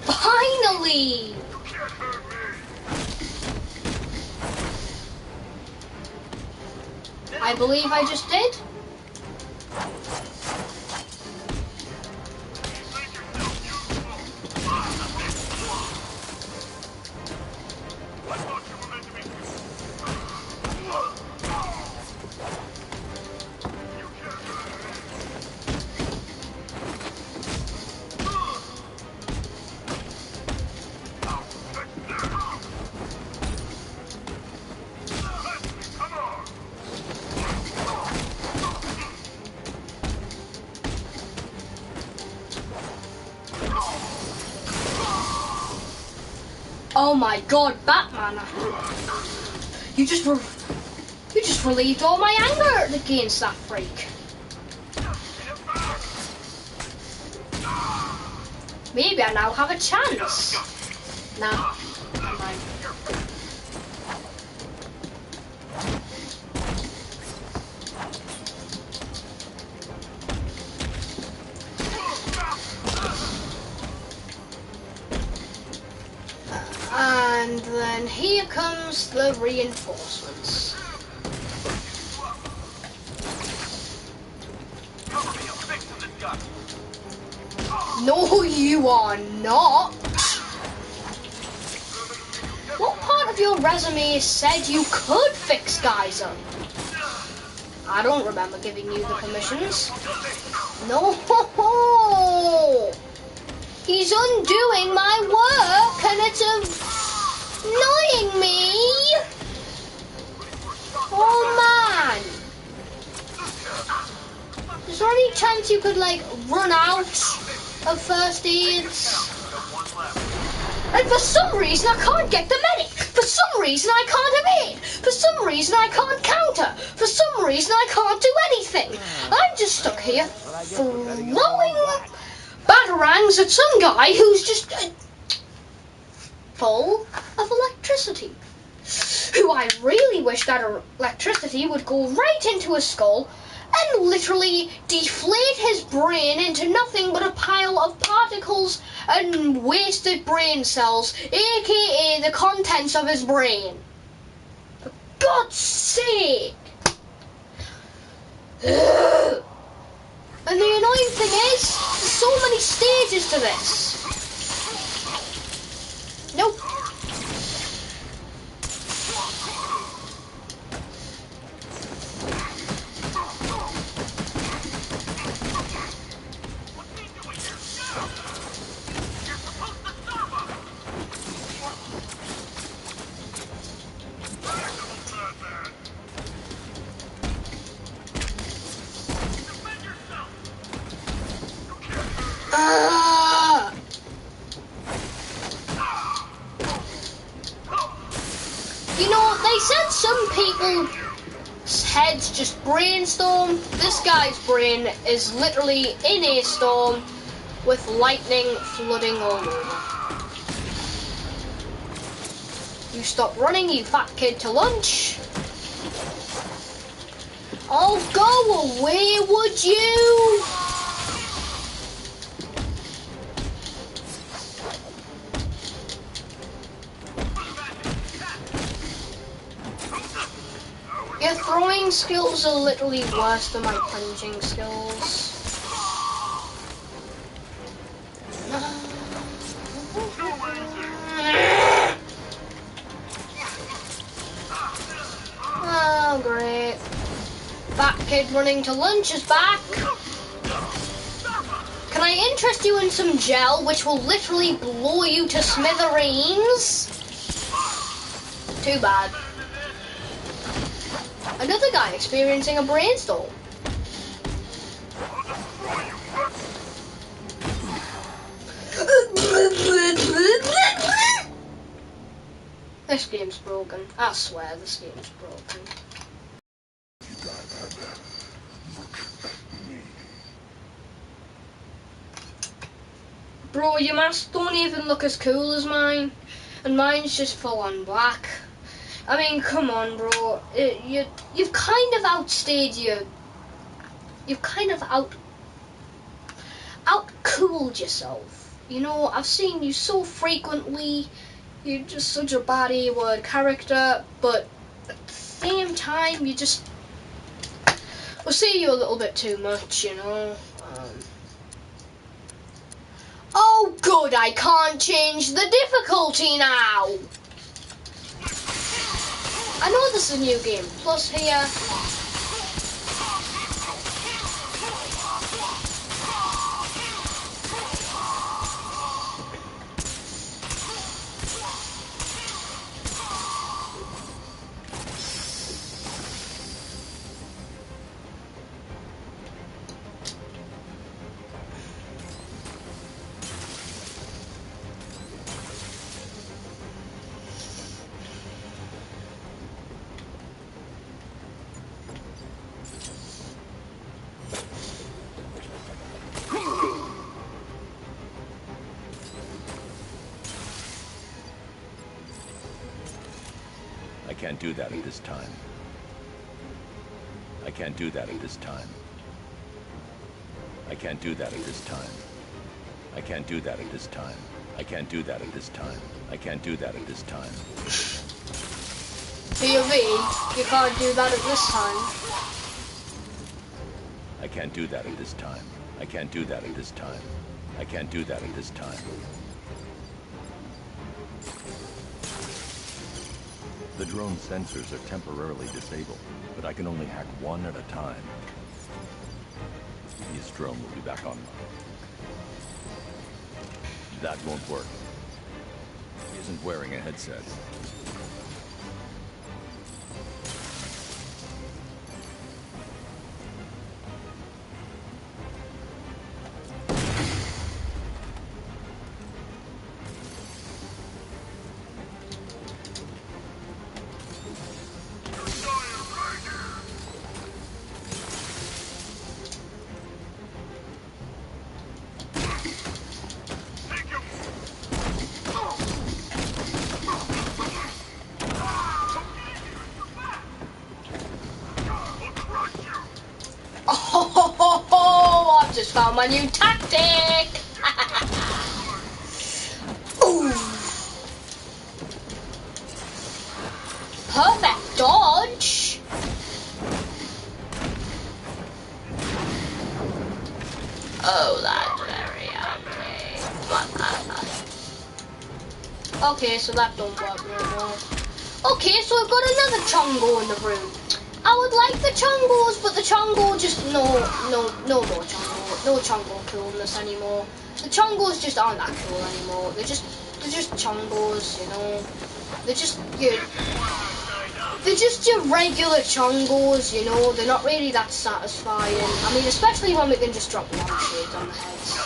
Finally! I believe I just did. Oh my god, Batman! You just relieved all my anger against that freak. Maybe I now have a chance. Nah, never mind. And then here comes the reinforcements. No, you are not. What part of your resume said you could fix guys up? I don't remember giving you the permissions. No. He's undoing my work and it's annoying me. Oh man. Is there any chance you could like run out of first aids? And for some reason I can't get the medic. For some reason I can't evade. For some reason I can't counter. For some reason I can't do anything. I'm just stuck here throwing batarangs at some guy who's just full of electricity. Who I really wish that electricity would go right into his skull and literally deflate his brain into nothing but a pile of particles and wasted brain cells, aka the contents of his brain. For God's sake! Ugh. And the annoying thing is, there's so many stages to this. Nope. You know, they said some people's heads just brainstorm. This guy's brain is literally in a storm with lightning flooding all over. You stop running, you fat kid, to lunch. Oh, go away, would you? Your throwing skills are literally worse than my punching skills. Oh, great. Fat kid running to lunch is back. Can I interest you in some gel which will literally blow you to smithereens? Too bad. Another guy experiencing a brainstorm. This game's broken. I swear this game's broken. Bro, your mask don't even look as cool as mine. And mine's just full on black. I mean, come on, bro. You've kind of outstayed your... You've kind of out-cooled yourself. You know, I've seen you so frequently. You're just such a bad A-word character. But at the same time, you just... We'll see you a little bit too much, you know. Oh, good, I can't change the difficulty now. I know this is a new game. Plus here... I can't do that at this time. I can't do that at this time. I can't do that at this time. I can't do that at this time. I can't do that at this time. I can't do that at this time. POV, you can't do that at this time. I can't do that at this time. I can't do that at this time. I can't do that at this time. The drone sensors are temporarily disabled, but I can only hack one at a time. This drone will be back online. That won't work. He isn't wearing a headset. Oh, I've just found my new tactic. Ooh. Perfect dodge. Oh, that's very okay. Okay, so that don't work no more. Okay, so I've got another Chongo in the room. I would like the Chongos, but the Chongo just no more Chongo. No Chongo coolness anymore. The Chongos just aren't that cool anymore. They're just Chongos, you know. They're just your regular Chongos, you know. They're not really that satisfying. I mean, especially when we can just drop lampshades on the heads.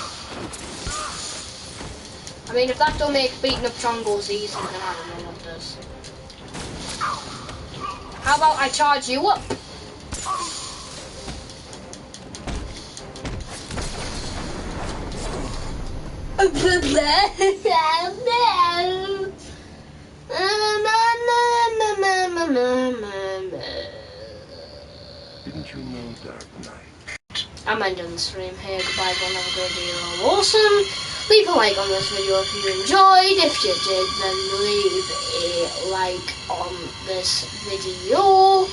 I mean, if that don't make beating up Chongos easy, then I don't know what does. How about I charge you up? you know, Dark Knight? I'm ending the stream here. Goodbye, everyone. Have a great day. You're all awesome. Leave a like on this video if you enjoyed. If you did, then leave a like on this video.